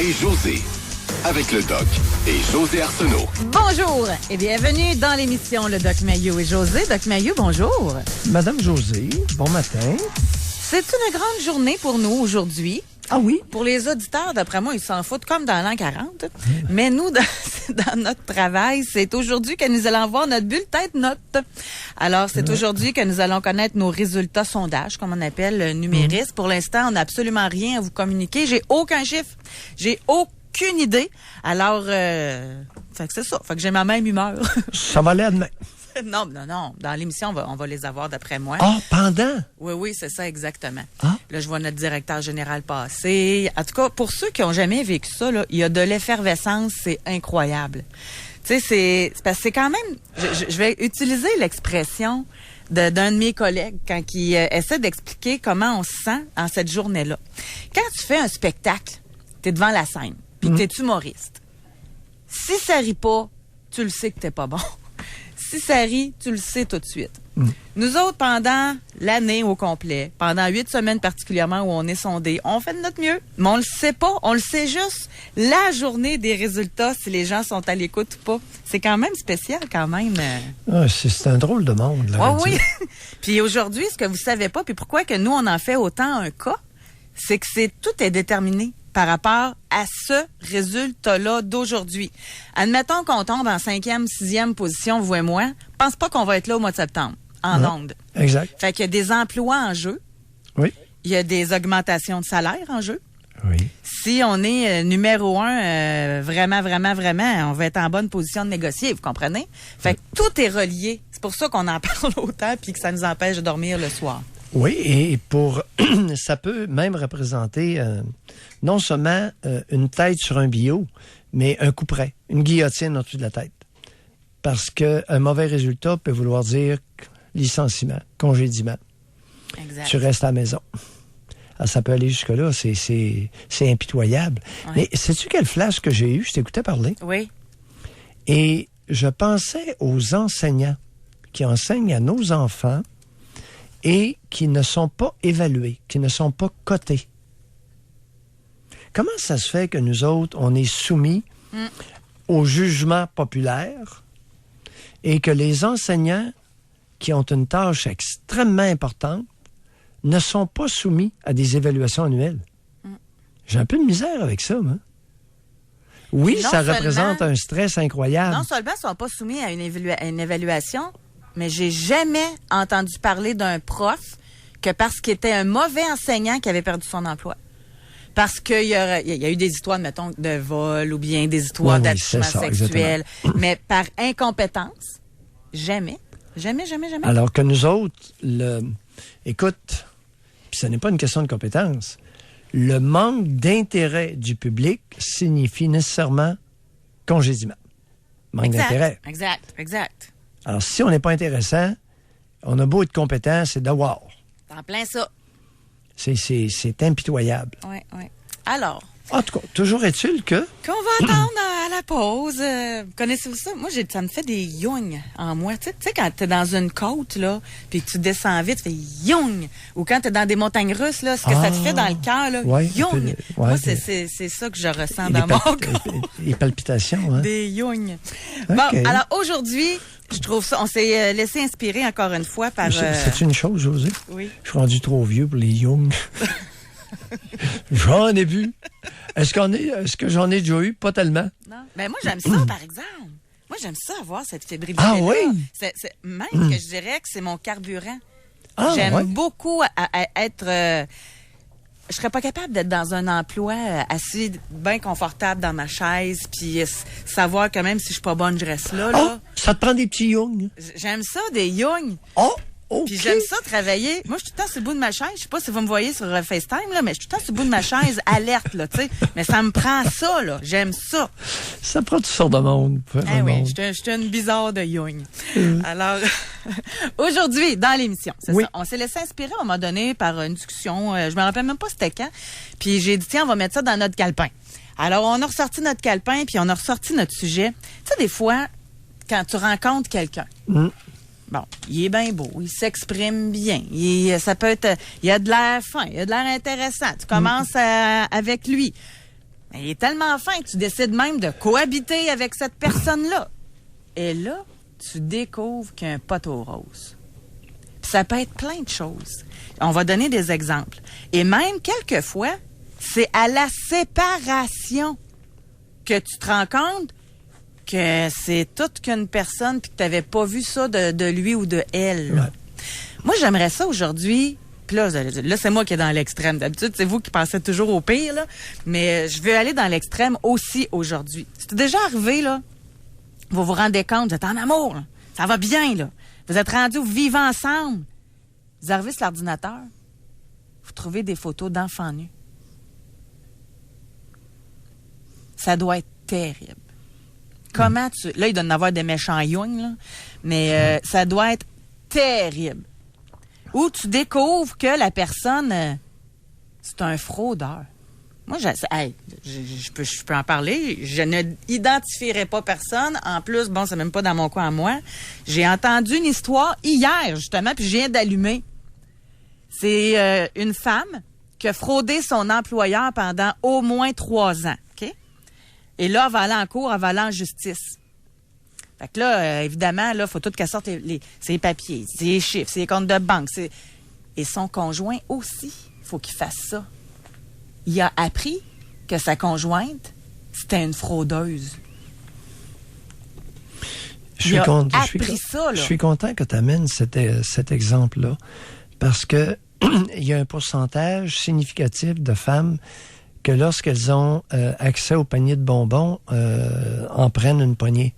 et José. Avec le Doc et José Arsenault. Bonjour et bienvenue dans l'émission Le Doc Mayou et José. Doc Mayou, bonjour. Madame José, bon matin. C'est une grande journée pour nous aujourd'hui. Ah oui? Pour les auditeurs, d'après moi, ils s'en foutent comme dans l'an 40. Mais nous, dans notre travail, c'est aujourd'hui que nous allons voir notre bulletin de notes. Alors, c'est aujourd'hui que nous allons connaître nos résultats sondages, comme on appelle numéristes. Pour l'instant, on n'a absolument rien à vous communiquer. J'ai aucun chiffre. J'ai aucune idée. Alors, fait que c'est ça. Fait que j'ai ma même humeur. Ça va aller à demain. Non. Dans l'émission, on va les avoir d'après moi. Ah, pendant? Oui, c'est ça, exactement. Ah. Là, je vois notre directeur général passer. En tout cas, pour ceux qui ont jamais vécu ça, là, il y a de l'effervescence, c'est incroyable. Tu sais, c'est parce que c'est quand même... Je vais utiliser l'expression d'un de mes collègues quand il essaie d'expliquer comment on se sent en cette journée-là. Quand tu fais un spectacle, t'es devant la scène, puis t'es humoriste. Si ça rit pas, tu le sais que t'es pas bon. Si ça rit, tu le sais tout de suite. Nous autres, pendant l'année au complet, pendant 8 semaines particulièrement où on est sondé, on fait de notre mieux. Mais on le sait pas, on le sait juste la journée des résultats, si les gens sont à l'écoute ou pas. C'est quand même spécial, quand même. Ah, c'est un drôle de monde, là. Oui. Puis aujourd'hui, ce que vous savez pas, puis pourquoi que nous, on en fait autant un cas, c'est que tout est déterminé par rapport à ce résultat-là d'aujourd'hui. Admettons qu'on tombe en 5e, 6e position, vous et moi, pense pas qu'on va être là au mois de septembre, en ondes. Exact. Fait qu'il y a des emplois en jeu. Oui. Il y a des augmentations de salaire en jeu. Oui. Si on est numéro 1, vraiment, on va être en bonne position de négocier, vous comprenez? Fait que tout est relié. C'est pour ça qu'on en parle autant puis que ça nous empêche de dormir le soir. Oui, et ça peut même représenter non seulement une tête sur un billot, mais un coup près, une guillotine au-dessus de la tête. Parce qu'un mauvais résultat peut vouloir dire licenciement, congédiement. Exact. Tu restes à la maison. Alors, ça peut aller jusque-là, c'est impitoyable. Ouais. Mais sais-tu quel flash que j'ai eu? Je t'écoutais parler. Oui. Et je pensais aux enseignants qui enseignent à nos enfants et qui ne sont pas évalués, qui ne sont pas cotés. Comment ça se fait que nous autres, on est soumis au jugement populaire et que les enseignants qui ont une tâche extrêmement importante ne sont pas soumis à des évaluations annuelles? J'ai un peu de misère avec ça, moi. Oui, ça représente un stress incroyable. Non seulement ils ne sont pas soumis à une évaluation, mais j'ai jamais entendu parler d'un prof que parce qu'il était un mauvais enseignant qui avait perdu son emploi. Parce qu'il y a eu des histoires, mettons, de vol ou bien des histoires d'attouchement sexuel. Mais par incompétence, jamais. Alors que nous autres, écoute, puis ce n'est pas une question de compétence. Le manque d'intérêt du public signifie nécessairement congédiement. Manque d'intérêt. Exact. Alors, si on n'est pas intéressant, on a beau être compétent, c'est devoir. En plein ça. C'est impitoyable. Oui. Alors. En tout cas, toujours est-il que... Qu'on va attendre à la pause. Connaissez-vous ça? Moi, ça me fait des young en moi. Tu sais, quand t'es dans une côte, là, puis que tu descends vite, tu fais young. Ou quand t'es dans des montagnes russes, là, ce que ça te fait dans le cœur, là, young. Moi, c'est ça que je ressens dans mon corps. Les palpitations, hein? Des young. Okay. Bon, alors aujourd'hui, je trouve ça, on s'est laissé inspirer encore une fois par... C'est une chose, José? Oui. Je suis rendu trop vieux pour les young. J'en ai vu. Est-ce que j'en ai déjà eu? Pas tellement. Non. Ben moi, j'aime ça, par exemple. Moi, j'aime ça avoir cette fébrilité-là. Ah oui? Même que je dirais que c'est mon carburant. J'aime beaucoup être... je serais pas capable d'être dans un emploi assis bien confortable dans ma chaise puis savoir que même si je suis pas bonne, je reste là. Oh, ça te prend des petits young? J'aime ça, des young. Oh! Okay. Puis j'aime ça travailler. Moi, je suis tout le temps sur le bout de ma chaise. Je sais pas si vous me voyez sur FaceTime, là, mais je suis tout le temps sur le bout de ma chaise, alerte, là, tu sais. Mais ça me prend ça, là. J'aime ça. Ça prend toutes sortes de monde. Oui, je suis une bizarre de young. Alors, aujourd'hui, dans l'émission, c'est ça. On s'est laissé inspirer à un moment donné par une discussion. Je me rappelle même pas c'était quand. Puis j'ai dit, tiens, on va mettre ça dans notre calepin. Alors, on a ressorti notre calepin, puis on a ressorti notre sujet. Tu sais, des fois, quand tu rencontres quelqu'un, bon, il est bien beau, il s'exprime bien, ça peut être, il a de l'air fin, il a de l'air intéressant. Tu commences avec lui. Il est tellement fin que tu décides même de cohabiter avec cette personne-là. Et là, tu découvres qu'il y a un poteau rose. Puis ça peut être plein de choses. On va donner des exemples. Et même, quelquefois, c'est à la séparation que tu te rends compte que c'est toute qu'une personne puis que tu n'avais pas vu ça de lui ou de elle. Ouais. Moi, j'aimerais ça aujourd'hui. Puis là, c'est moi qui est dans l'extrême. D'habitude, c'est vous qui pensez toujours au pire, là. Mais je vais aller dans l'extrême aussi aujourd'hui. C'est déjà arrivé, là. Vous vous rendez compte, vous êtes en amour, là. Ça va bien, là. Vous êtes rendus, vous vivez ensemble. Vous arrivez sur l'ordinateur, vous trouvez des photos d'enfants nus. Ça doit être terrible. Comment tu... Là, il doit y en avoir des méchants young, là. Mais ça doit être terrible. Où tu découvres que la personne, c'est un fraudeur. Moi, je peux en parler. Je ne identifierai pas personne. En plus, bon, c'est même pas dans mon coin à moi. J'ai entendu une histoire hier, justement, puis je viens d'allumer. C'est une femme qui a fraudé son employeur pendant au moins 3 ans. OK? Et là, elle va aller en cours, elle va aller en justice. Fait que là, évidemment, là, faut tout qu'elle sorte ses papiers, ses chiffres, ses comptes de banque. Et son conjoint aussi, faut qu'il fasse ça. Il a appris que sa conjointe, c'était une fraudeuse. Je suis content que tu amènes cet exemple-là, parce que il y a un pourcentage significatif de femmes que lorsqu'elles ont accès au panier de bonbons, en prennent une poignée.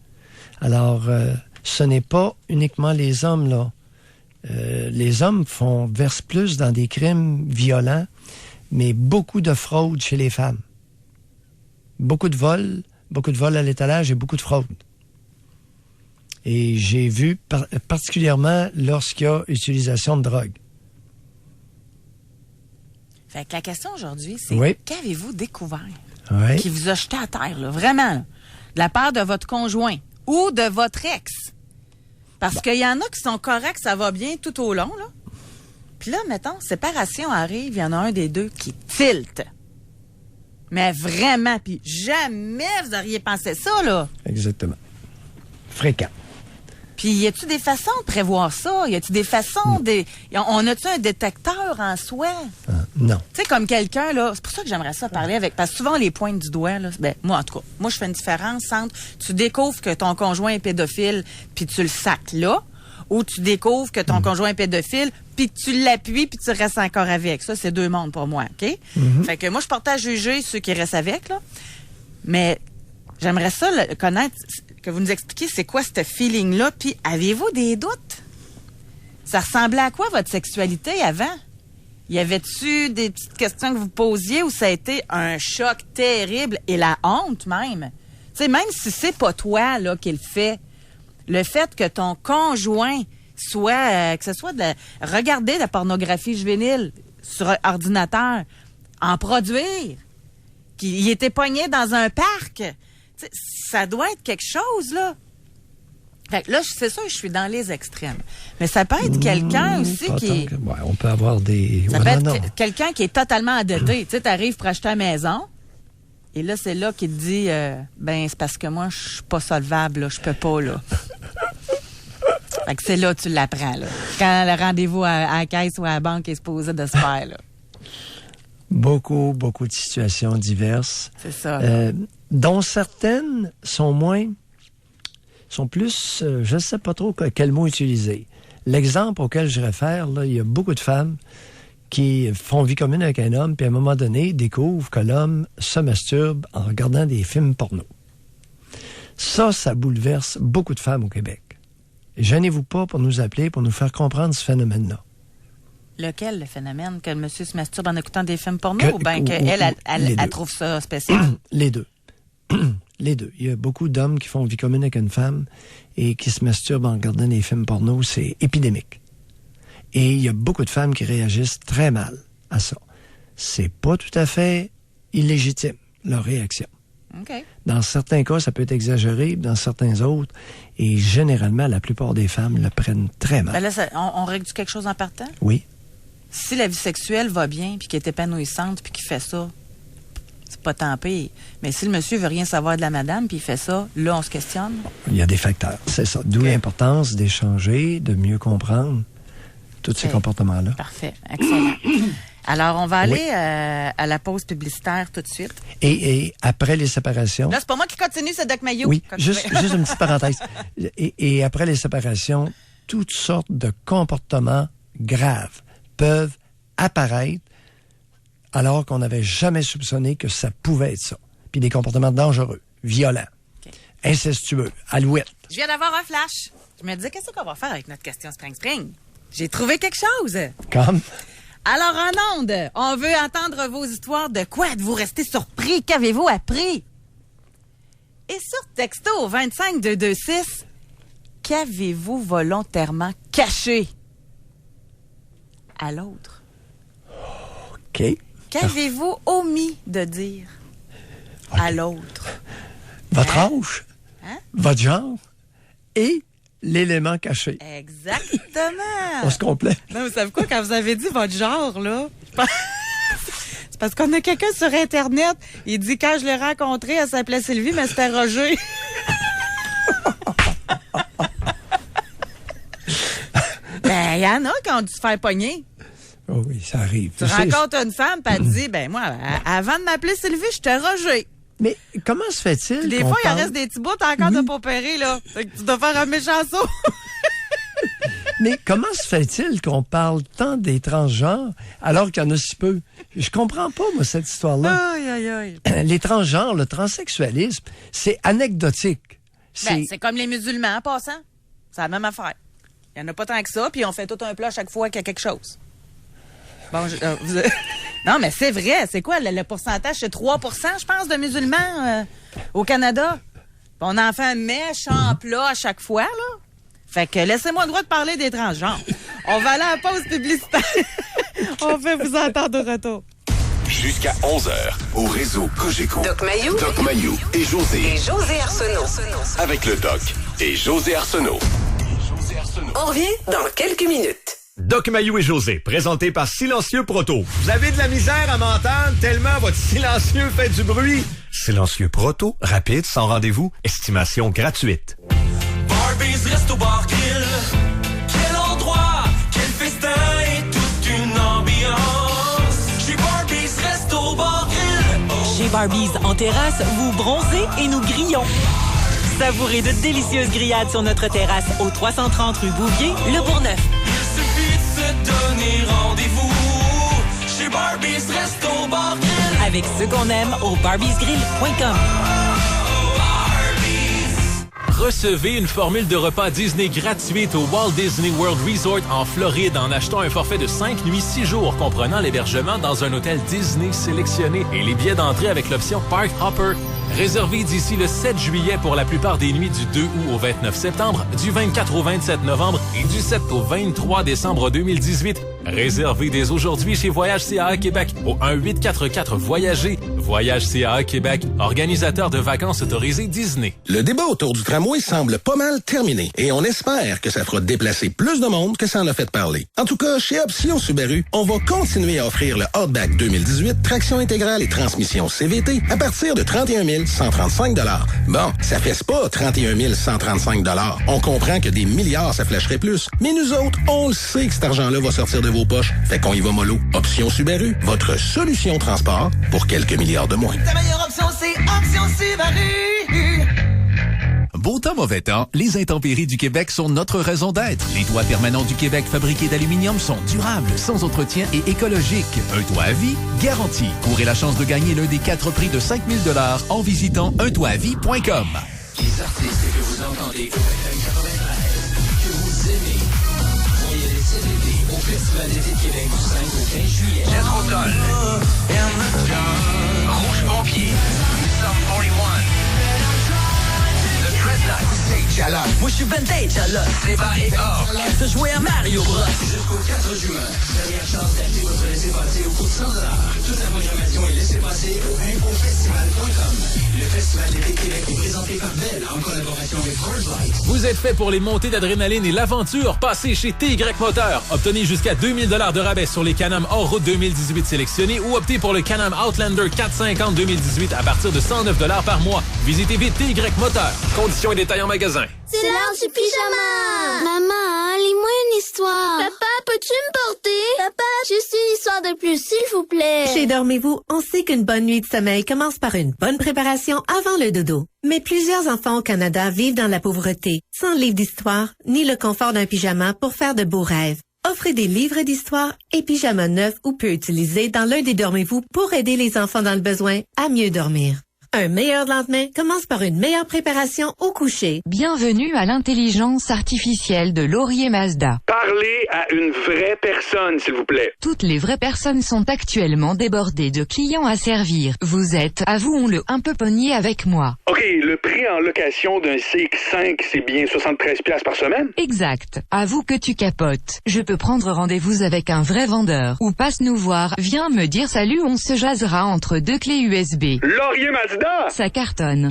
Alors, ce n'est pas uniquement les hommes, là. Les hommes versent plus dans des crimes violents, mais beaucoup de fraude chez les femmes. Beaucoup de vols à l'étalage et beaucoup de fraude. Et j'ai vu particulièrement lorsqu'il y a utilisation de drogue. Fait que la question aujourd'hui, c'est qu'avez-vous découvert qui vous a jeté à terre, là, vraiment, là, de la part de votre conjoint ou de votre ex? Parce qu'il y en a qui sont corrects, ça va bien tout au long, là. Puis là, mettons, séparation arrive, il y en a un des deux qui tilte. Mais vraiment, puis jamais vous auriez pensé ça, là. Exactement. Fréquent. Puis, y a-tu des façons de prévoir ça? Y a-tu des façons on a-tu un détecteur en soi? Non. Tu sais, comme quelqu'un, là, c'est pour ça que j'aimerais ça parler avec, parce que souvent, les pointent du doigt, là, moi, en tout cas, moi, je fais une différence entre, tu découvres que ton conjoint est pédophile, puis tu le sacs là, ou tu découvres que ton conjoint est pédophile, puis que tu l'appuies, puis tu restes encore avec. Ça, c'est 2 mondes pour moi, OK? Fait que moi, je porte à juger ceux qui restent avec, là. Mais j'aimerais ça connaître, que vous nous expliquiez c'est quoi ce feeling-là, puis avez-vous des doutes? Ça ressemblait à quoi votre sexualité avant? Y avait-tu des petites questions que vous posiez ou ça a été un choc terrible et la honte même? Tu sais, même si c'est pas toi là qui le fait, le fait que ton conjoint soit, que ce soit regarder de la pornographie juvénile sur ordinateur, en produire, qu'il était pogné dans un parc, t'sais, ça doit être quelque chose, là. Fait que là, c'est sûr que je suis dans les extrêmes. Mais ça peut être quelqu'un aussi qui... on peut avoir des... Ça peut être quelqu'un qui est totalement endetté. Tu sais, t'arrives pour acheter une maison, et là, c'est là qu'il te dit, c'est parce que moi, je suis pas solvable, là, je peux pas, là. Fait que c'est là que tu l'apprends, là. Quand le rendez-vous à la caisse ou à la banque est supposé de se faire, là. Beaucoup de situations diverses. C'est ça. Dont certaines sont plus, je ne sais pas trop quel mot utiliser. L'exemple auquel je réfère, là, il y a beaucoup de femmes qui font vie commune avec un homme, puis à un moment donné, découvrent que l'homme se masturbe en regardant des films porno. Ça bouleverse beaucoup de femmes au Québec. Gênez-vous pas pour nous appeler, pour nous faire comprendre ce phénomène-là. Lequel, le phénomène? Que le monsieur se masturbe en écoutant des films porno ou bien qu'elle trouve ça spécial? Les deux. Les deux. Il y a beaucoup d'hommes qui font vie commune avec une femme et qui se masturbent en regardant des films porno. C'est épidémique. Et il y a beaucoup de femmes qui réagissent très mal à ça. C'est pas tout à fait illégitime, leur réaction. Okay. Dans certains cas, ça peut être exagéré, dans certains autres, et généralement, la plupart des femmes le prennent très mal. Ben là, on règle quelque chose en partant? Oui. Si la vie sexuelle va bien, puis qu'elle est épanouissante, puis qu'il fait ça c'est pas tant pire. Mais si le monsieur veut rien savoir de la madame, puis il fait ça, là, on se questionne. Il y a des facteurs, c'est ça. D'où l'importance d'échanger, de mieux comprendre tous ces comportements-là. Parfait, excellent. Alors, on va aller à la pause publicitaire tout de suite. Et après les séparations... Là, c'est pas moi qui continue, c'est Doc Mayou. Oui, juste une petite parenthèse. Et après les séparations, toutes sortes de comportements graves peuvent apparaître alors qu'on n'avait jamais soupçonné que ça pouvait être ça. Puis des comportements dangereux, violents, incestueux, alouettes. Je viens d'avoir un flash. Je me disais, qu'est-ce qu'on va faire avec notre question Spring? J'ai trouvé quelque chose. Comme? Alors, en onde, on veut entendre vos histoires de quoi? Êtes-vous resté surpris? Qu'avez-vous appris? Et sur texto au 25226, qu'avez-vous volontairement caché à l'autre? OK. Qu'avez-vous omis de dire à l'autre? Votre âge, Hein? votre genre et l'élément caché. Exactement. On se complète. Non, vous savez quoi, quand vous avez dit votre genre, là, c'est parce qu'on a quelqu'un sur Internet, il dit quand je l'ai rencontré, elle s'appelait Sylvie, mais c'était Roger. Ben, il y en a qui ont dû se faire pogner. Oh oui, ça arrive. Tu rencontres une femme, puis elle te dit, ben moi, avant de m'appeler Sylvie, j'étais Roger. Mais comment se fait-il Des qu'on fois, il en parle... reste des petits bouts encore de pas opérer, là. Fait que tu dois faire un méchant saut. Mais comment se fait-il qu'on parle tant des transgenres alors qu'il y en a si peu? Je comprends pas, moi, cette histoire-là. Aïe, aïe, aïe. Les transgenres, le transsexualisme, c'est anecdotique. Ben, c'est comme les musulmans en passant. C'est la même affaire. Il n'y en a pas tant que ça, puis on fait tout un plat à chaque fois qu'il y a quelque chose. Bon, non, mais c'est vrai. C'est quoi le pourcentage? C'est 3 je pense, de musulmans au Canada. Puis on en fait un méchant plat à chaque fois, là. Fait que laissez-moi le droit de parler des transgenres. On va aller à la pause publicitaire. On fait vous entendre au retour. Jusqu'à 11h, au réseau Cogeco. Doc Mayou. Doc Mayou et José. Et José Arsenault. Avec le Doc et José Arsenault. On revient dans quelques minutes. Doc Mayou et José, présenté par Silencieux Proto. Vous avez de la misère à m'entendre tellement votre silencieux fait du bruit? Silencieux Proto, rapide, sans rendez-vous, estimation gratuite. Quel endroit, quel festin et toute une ambiance. Chez Barbies Resto Bar Grill. Chez Barbies en terrasse, vous bronzez et nous grillons. Savourez de délicieuses grillades sur notre terrasse au 330 rue Bouvier, Le Bourgneuf. Il suffit de se donner rendez-vous. Chez Barbies Resto Bar Grill. Avec ceux qu'on aime au barbiesgrill.com. Recevez une formule de repas Disney gratuite au Walt Disney World Resort en Floride en achetant un forfait de 5 nuits 6 jours comprenant l'hébergement dans un hôtel Disney sélectionné et les billets d'entrée avec l'option Park Hopper. Réservé d'ici le 7 juillet pour la plupart des nuits du 2 août au 29 septembre, du 24 au 27 novembre et du 7 au 23 décembre 2018. Réservez dès aujourd'hui chez Voyage CAA Québec au 1-844-VOYAGER. Voyage CAA Québec, organisateur de vacances autorisées Disney. Le débat autour du tramway semble pas mal terminé et on espère que ça fera déplacer plus de monde que ça en a fait parler. En tout cas, chez Option Subaru, on va continuer à offrir le Outback 2018, traction intégrale et transmission CVT à partir de 31 135 $. Bon, ça fesse pas 31 135 $. On comprend que des milliards, ça flasherait plus. Mais nous autres, on le sait que cet argent-là va sortir de vos poches. Fait qu'on y va mollo. Option Subaru, votre solution transport pour quelques milliards de moins. Ta meilleure option, c'est Option Subaru. Beau temps, mauvais temps, les intempéries du Québec sont notre raison d'être. Les toits permanents du Québec fabriqués d'aluminium sont durables, sans entretien et écologiques. Un toit à vie, garanti. Courez la chance de gagner l'un des 4 prix de 5 000 $ en visitant untoitvie.com. Les artistes que vous entendez au FM 93, que vous aimez, voyez les CDD au Festival d'été de Québec du 5 au 15 juillet. Jethro Tull, Rouge Pompier, Sum 41. Moi je suis vintage à l'os, Réva et or. De jouer à Mario Bros. Jusqu'au 4 juin, dernière chance d'acter votre laissez-passer au coût de $100. Toute la programmation est laissez-passer au infofestival.com. Le festival Festival d'été Québec est présenté par Bell en collaboration avec Coors Light. Vous êtes fait pour les montées d'adrénaline et l'aventure? Passez chez TY Moteur. Obtenez jusqu'à 2000 $ de rabais sur les Can-Am hors route 2018 sélectionnés ou optez pour le Can-Am Outlander 450 2018 à partir de 109 $ par mois. Visitez vite TY Moteur. Conditions et détails en magasin. C'est l'heure du pyjama! Maman, lis-moi une histoire. Papa, peux-tu me porter? Papa, juste une histoire de plus, s'il vous plaît. Chez Dormez-vous, on sait qu'une bonne nuit de sommeil commence par une bonne préparation avant le dodo. Mais plusieurs enfants au Canada vivent dans la pauvreté, sans livre d'histoire, ni le confort d'un pyjama pour faire de beaux rêves. Offrez des livres d'histoire et pyjamas neufs ou peu utilisés dans l'un des Dormez-vous pour aider les enfants dans le besoin à mieux dormir. Un meilleur lendemain commence par une meilleure préparation au coucher. Bienvenue à l'intelligence artificielle de Laurier Mazda. Parlez à une vraie personne, s'il vous plaît. Toutes les vraies personnes sont actuellement débordées de clients à servir. Vous êtes, avouons-le, un peu pogné avec moi. OK, le prix en location d'un CX-5, c'est bien 73$ par semaine? Exact. Avoue que tu capotes. Je peux prendre rendez-vous avec un vrai vendeur. Ou passe nous voir, viens me dire salut, on se jasera entre deux clés USB. Laurier Mazda! Ça cartonne.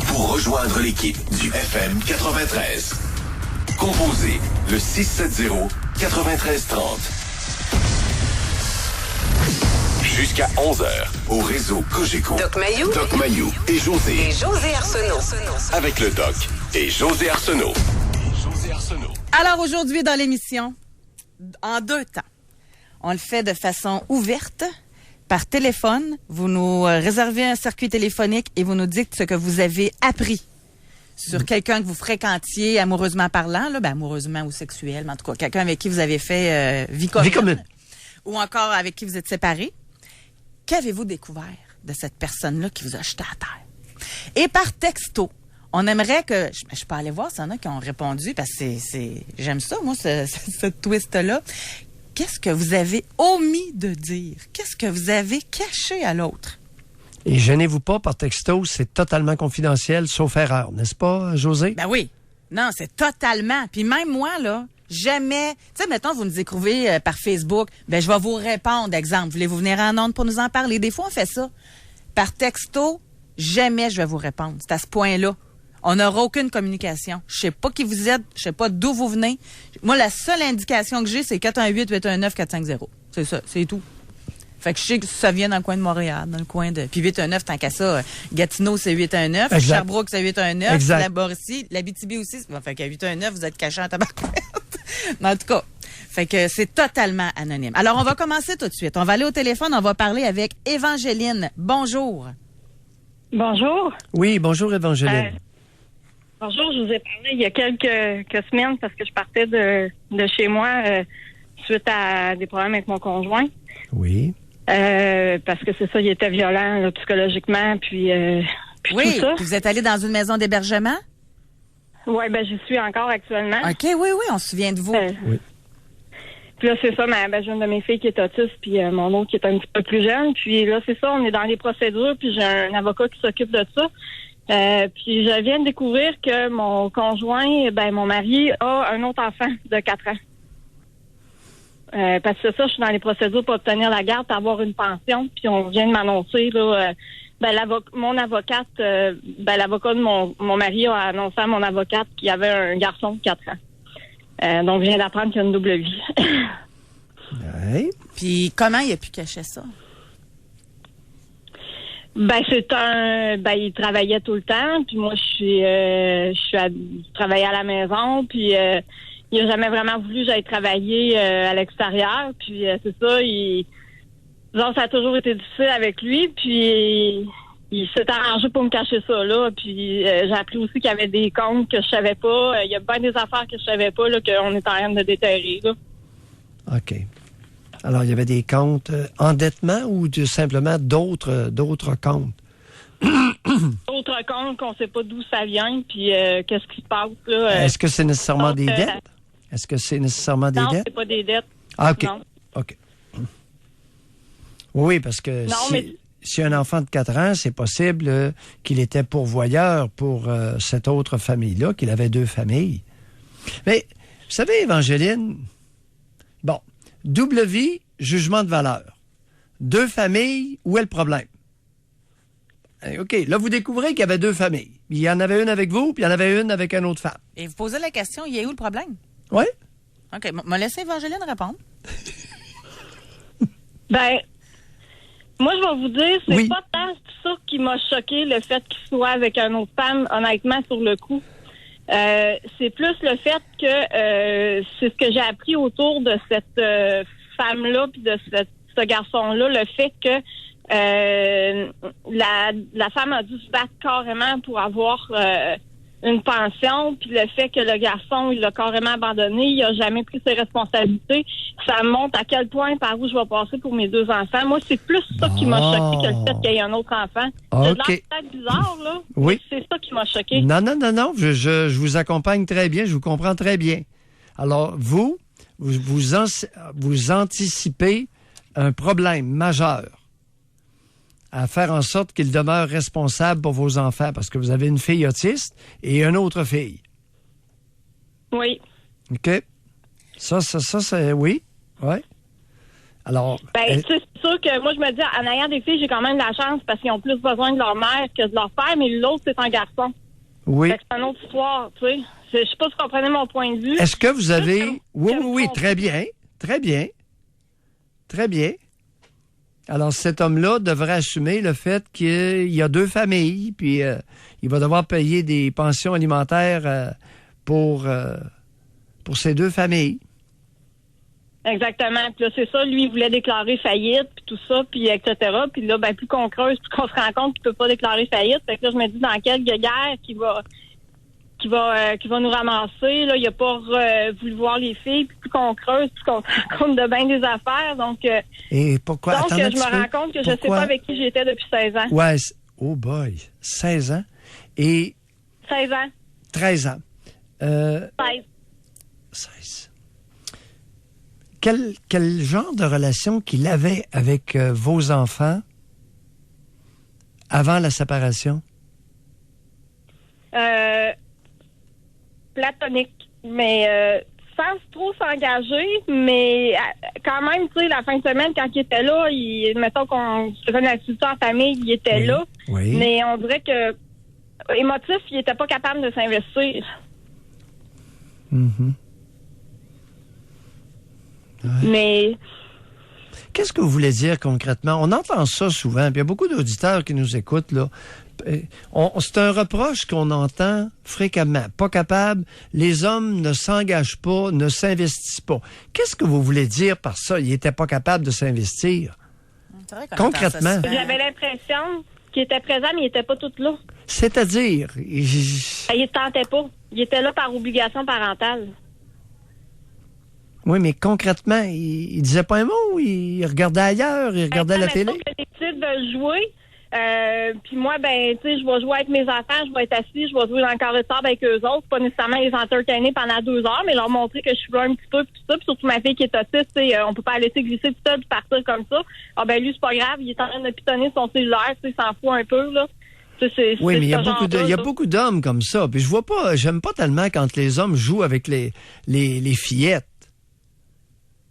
Pour rejoindre l'équipe du FM 93, composez le 670-9330. Jusqu'à 11h, au réseau Cogeco. Doc Mayou et José. Arsenault. Avec le Doc et José Arsenault. Alors aujourd'hui dans l'émission, en 2 temps, on le fait de façon ouverte. Par téléphone, vous nous réservez un circuit téléphonique et vous nous dites ce que vous avez appris sur quelqu'un que vous fréquentiez amoureusement parlant, là, amoureusement ou sexuel, mais en tout cas, quelqu'un avec qui vous avez fait vie commune. Ou encore avec qui vous êtes séparés. Qu'avez-vous découvert de cette personne-là qui vous a jeté à terre? Et par texto, on aimerait que... Je peux aller voir s'il y en a qui ont répondu, parce que j'aime ça, moi, ce twist-là. Qu'est-ce que vous avez omis de dire? Qu'est-ce que vous avez caché à l'autre? Et gênez-vous pas, par texto, c'est totalement confidentiel, sauf erreur, n'est-ce pas, José? Ben oui. Non, c'est totalement. Puis même moi, là, jamais... Tu sais, mettons, vous nous écrivez par Facebook, ben je vais vous répondre, exemple. Voulez-vous venir en ondes pour nous en parler? Des fois, on fait ça. Par texto, jamais je vais vous répondre. C'est à ce point-là. On n'aura aucune communication. Je sais pas qui vous êtes, je sais pas d'où vous venez. Moi, la seule indication que j'ai, c'est 418-819-450. C'est ça, c'est tout. Fait que je sais que ça vient dans le coin de Montréal, dans le coin de... Puis 819, tant qu'à ça, Gatineau, c'est 819. Exact. Sherbrooke, c'est 819. Exact. La Mauricie, l'Abitibi aussi. Fait qu'à 819, vous êtes caché en tabarouette. Mais en tout cas, fait que c'est totalement anonyme. Alors, on va commencer tout de suite. On va aller au téléphone, on va parler avec Évangeline. Bonjour. Bonjour. Oui, bonjour Évangeline. Bonjour, je vous ai parlé il y a quelques semaines parce que je partais de chez moi suite à des problèmes avec mon conjoint. Oui. Parce que c'est ça, il était violent là, psychologiquement, puis oui, tout ça. Vous êtes allé dans une maison d'hébergement? Oui, j'y suis encore actuellement. OK, oui, on se souvient de vous. Oui. Puis là, c'est ça, j'ai une de mes filles qui est autiste, puis mon autre qui est un petit peu plus jeune. Puis là, c'est ça, on est dans les procédures, puis j'ai un avocat qui s'occupe de ça. Puis je viens de découvrir que mon conjoint, mon mari, a un autre enfant de 4 ans. Parce que c'est ça, je suis dans les procédures pour obtenir la garde, pour avoir une pension. Puis on vient de m'annoncer, là, mon avocate, l'avocat de mon mari a annoncé à mon avocate qu'il y avait un garçon de 4 ans. Donc je viens d'apprendre qu'il y a une double vie. Ouais. Puis comment il a pu cacher ça? Il travaillait tout le temps, puis moi je travaillais à la maison, puis il a jamais vraiment voulu que j'aille travailler à l'extérieur, puis c'est ça, ça a toujours été difficile avec lui, puis il s'est arrangé pour me cacher ça là, puis j'ai appris aussi qu'il y avait des comptes que je savais pas, il y a bien des affaires que je savais pas là qu'on est en train de déterrer là. OK. Alors, il y avait des comptes endettement ou simplement d'autres comptes? D'autres comptes qu'on ne sait pas d'où ça vient, puis qu'est-ce qui se passe, là. Est-ce que c'est nécessairement des dettes? Est-ce que c'est nécessairement des dettes? Non, c'est pas des dettes. Ah, OK. Non. OK. Oui, parce que si un enfant de 4 ans, c'est possible qu'il était pourvoyeur pour cette autre famille-là, qu'il avait 2 familles. Mais, vous savez, Évangeline, bon, double vie, jugement de valeur. 2 familles, où est le problème? OK. Là, vous découvrez qu'il y avait 2 familles. Il y en avait une avec vous, puis il y en avait une avec une autre femme. Et vous posez la question, il est où le problème? Oui. OK. M'a laissé Évangeline répondre. Ben, moi, je vais vous dire, c'est pas tant ça qui m'a choqué, le fait qu'il soit avec une autre femme, honnêtement, sur le coup. C'est plus le fait que c'est ce que j'ai appris autour de cette femme-là puis de ce garçon-là, le fait que la femme a dû se battre carrément pour avoir une pension, puis le fait que le garçon, il l'a carrément abandonné, il a jamais pris ses responsabilités, ça montre à quel point par où je vais passer pour mes 2 enfants. Moi, c'est plus ça qui m'a choqué que le fait qu'il y ait un autre enfant. C'est de l'air peut-être bizarre, là. Oui. C'est ça qui m'a choqué. Non. Je vous accompagne très bien, je vous comprends très bien. Alors, vous anticipez un problème majeur à faire en sorte qu'il demeure responsable pour vos enfants, parce que vous avez une fille autiste et une autre fille. Oui. OK. Ça, c'est... Oui. Oui. Alors... Ben, c'est sûr que moi, je me dis, en ayant des filles, j'ai quand même de la chance parce qu'ils ont plus besoin de leur mère que de leur père, mais l'autre, c'est un garçon. Oui. Fait que c'est une autre histoire, tu sais. Je sais pas si vous comprenez mon point de vue. Est-ce que vous avez... Oui, très bien. Alors, cet homme-là devrait assumer le fait qu'il y a 2 familles, puis il va devoir payer des pensions alimentaires pour ces 2 familles. Exactement. Puis là, c'est ça, lui, il voulait déclarer faillite, puis tout ça, puis etc. Puis là, ben plus qu'on creuse, plus qu'on se rend compte qu'il peut pas déclarer faillite. Fait que là, je me dis, dans quelle guerre qui va nous ramasser. Là, il a pas voulu voir les filles. Puis plus qu'on creuse, plus qu'on se rend compte de bien des affaires. Donc, et pourquoi? Donc, je me rends compte que je sais pas avec qui j'étais depuis 16 ans. Ouais, oh boy, 16 ans. Et 16 ans. 13 ans. 16. Quel genre de relation qu'il avait avec vos enfants avant la séparation? Platonique, mais sans trop s'engager, mais quand même, tu sais, la fin de semaine, quand il était là, mettons qu'on faisait une activité en famille, il était là, mais on dirait que émotif, il était pas capable de s'investir. Mm-hmm. Ouais. Mais... Qu'est-ce que vous voulez dire concrètement? On entend ça souvent, puis il y a beaucoup d'auditeurs qui nous écoutent, là. C'est un reproche qu'on entend fréquemment. Pas capable, les hommes ne s'engagent pas, ne s'investissent pas. Qu'est-ce que vous voulez dire par ça? Il n'était pas capable de s'investir. Concrètement. J'avais l'impression qu'il était présent, mais il n'était pas tout là. C'est-à-dire? Il ne tentait pas. Il était là par obligation parentale. Oui, mais concrètement, il disait pas un mot, il regardait ailleurs, il regardait la télé. Que les petites veulent jouer, puis moi, ben, tu sais, je vais jouer avec mes enfants, je vais être assis, je vais jouer dans le carré de table avec eux autres, pas nécessairement les entertainer pendant 2 heures, mais leur montrer que je suis là un petit peu, puis tout ça, puis surtout ma fille qui est autiste, tu sais, on peut pas la laisser glisser tout seul puis partir comme ça. Ah ben lui, c'est pas grave, il est en train de pitonner son cellulaire, tu sais, il s'en fout un peu, là. Oui, mais il y a beaucoup d'hommes comme ça, puis j'aime pas tellement quand les hommes jouent avec les fillettes.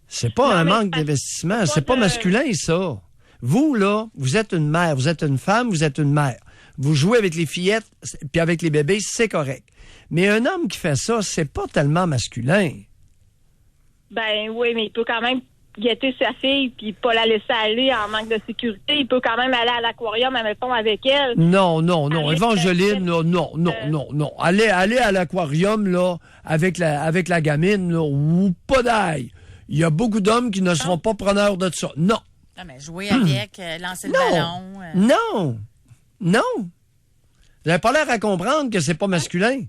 C'est pas un manque d'investissement, c'est pas masculin, ça. Vous, là, vous êtes une mère, vous êtes une femme, vous êtes une mère. Vous jouez avec les fillettes, puis avec les bébés, c'est correct. Mais un homme qui fait ça, c'est pas tellement masculin. Ben oui, mais il peut quand même guetter sa fille puis pas la laisser aller en manque de sécurité. Il peut quand même aller à l'aquarium, admettons, avec elle. Non, Évangeline, non. Allez à l'aquarium, là, avec la gamine, là, ou pas d'ail. Il y a beaucoup d'hommes qui ne seront pas preneurs de ça. Non. Non, mais jouer avec, lancer le ballon. Non. Vous n'avez pas l'air à comprendre que c'est pas masculin.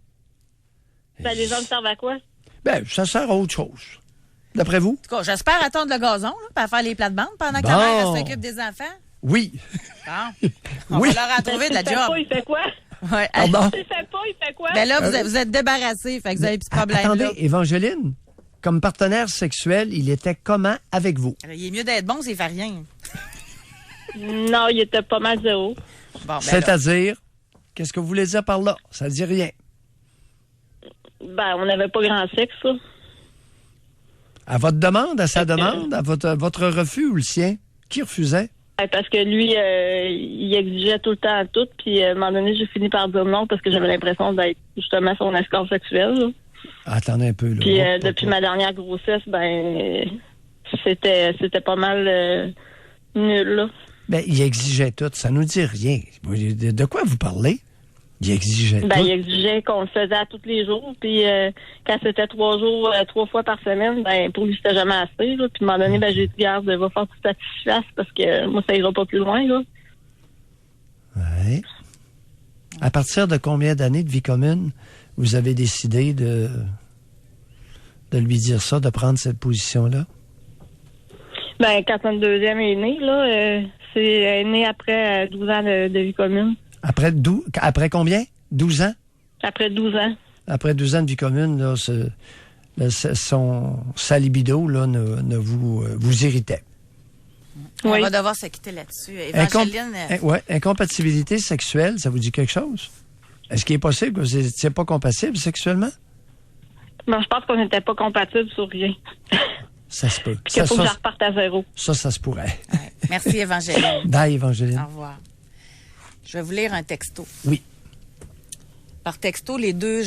Ben, les hommes servent à quoi? Ben, ça sert à autre chose. D'après vous? En tout cas, j'espère attendre le gazon, là, pour faire les plates-bandes pendant que la mère s'occupe des enfants. Oui. Bon. On va leur en trouver de la job. Il fait quoi? Ouais. Il fait quoi? Ben là, vous êtes débarrassés, fait que vous avez plus de problème. Attendez, là. Évangeline, comme partenaire sexuel, il était comment avec vous? Il est mieux d'être bon s'il fait rien. Non, il était pas mal zéro. Bon, ben c'est-à-dire, qu'est-ce que vous voulez dire par là? Ça dit rien. Ben, on n'avait pas grand sexe, ça. À votre demande, à sa demande, à votre refus ou le sien? Qui refusait? Parce que lui, il exigeait tout le temps tout, puis à un moment donné, j'ai fini par dire non parce que j'avais l'impression d'être justement son esclave sexuel. Là. Attendez un peu, là. Puis depuis ma dernière grossesse, c'était pas mal nul, là. Il exigeait tout, ça nous dit rien. De quoi vous parlez? Il exigeait tout. Il exigeait qu'on le faisait à tous les jours, puis quand c'était 3 fois par semaine, pour lui, c'était jamais assez, là. Puis à un moment donné, j'ai dit, garde, va faire tout ça satisfasse parce que moi, ça ira pas plus loin, là. Ouais. À partir de combien d'années de vie commune vous avez décidé de lui dire ça, de prendre cette position-là? Quand notre deuxième est né, là, c'est né après 12 ans de vie commune. Après combien? 12 ans? Après 12 ans. Après 12 ans de vie commune, là, sa libido là, ne vous irritait. On va devoir se quitter là-dessus. Évangeline... Incompatibilité sexuelle, ça vous dit quelque chose? Est-ce qu'il est possible que vous n'étiez pas compatible sexuellement? Non, je pense qu'on n'était pas compatibles sur rien. Ça se peut. Puis qu'il faut que je reparte à zéro. Ça se pourrait. Ouais. Merci, Évangeline. Bye, Évangeline. Au revoir. Je vais vous lire un texto. Oui. Par texto, les deux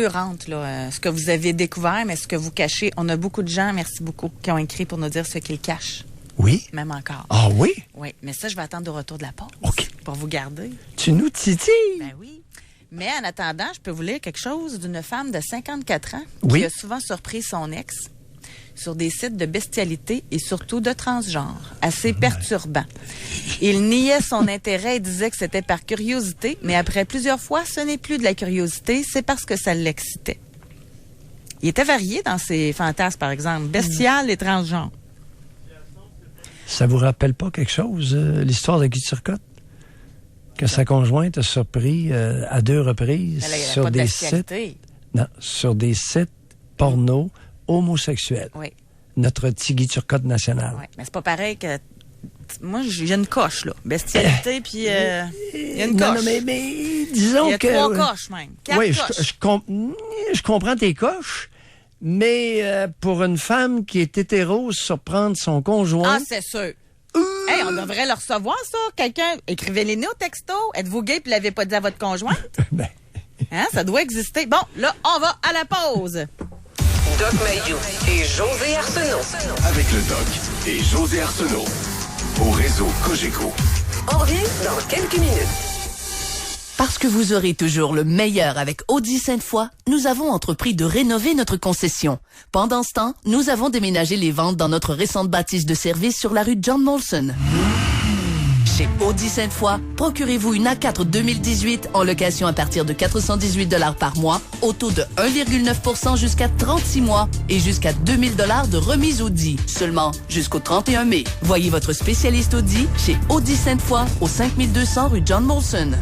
rentrent, là, ce que vous avez découvert, mais ce que vous cachez. On a beaucoup de gens, merci beaucoup, qui ont écrit pour nous dire ce qu'ils cachent. Oui. Même encore. Ah oui? Oui, mais ça, je vais attendre au retour de la pause. OK. Pour vous garder. Tu nous titilles. Ben oui. Mais en attendant, je peux vous lire quelque chose d'une femme de 54 ans qui a souvent surpris son ex sur des sites de bestialité et surtout de transgenre. Assez perturbant. Il niait son intérêt et disait que c'était par curiosité, mais après plusieurs fois, ce n'est plus de la curiosité, c'est parce que ça l'excitait. Il était varié dans ses fantasmes, par exemple, bestial et transgenre. Ça vous rappelle pas quelque chose, l'histoire de Guy Turcotte? Que sa conjointe a surpris à 2 reprises sur des sites porno homosexuels. Oui. Notre petit Guy Turcotte national. Oui, mais c'est pas pareil que... Moi, j'ai une coche, là. Bestialité, puis il y a une coche. Non, mais disons que... Il y a 3 coches, même. 4 coches. Je comprends tes coches, mais pour une femme qui est hétéro, surprendre son conjoint... Ah, c'est sûr. Hey, on devrait le recevoir, ça. Quelqu'un, écrivez-les-nous au texto. Êtes-vous gay puis l'avez pas dit à votre conjointe? Hein, ça doit exister. Bon, là, on va à la pause. Doc Mayou et José Arsenault. Avec le Doc et José Arsenault. Au réseau Cogeco. On revient dans quelques minutes. Parce que vous aurez toujours le meilleur avec Audi Sainte-Foy, nous avons entrepris de rénover notre concession. Pendant ce temps, nous avons déménagé les ventes dans notre récente bâtisse de service sur la rue John Molson. Chez Audi Sainte-Foy, procurez-vous une A4 2018 en location à partir de 418 $ par mois, au taux de 1,9% jusqu'à 36 mois et jusqu'à 2000 $ de remise Audi, seulement jusqu'au 31 mai. Voyez votre spécialiste Audi chez Audi Sainte-Foy au 5200 rue John Molson.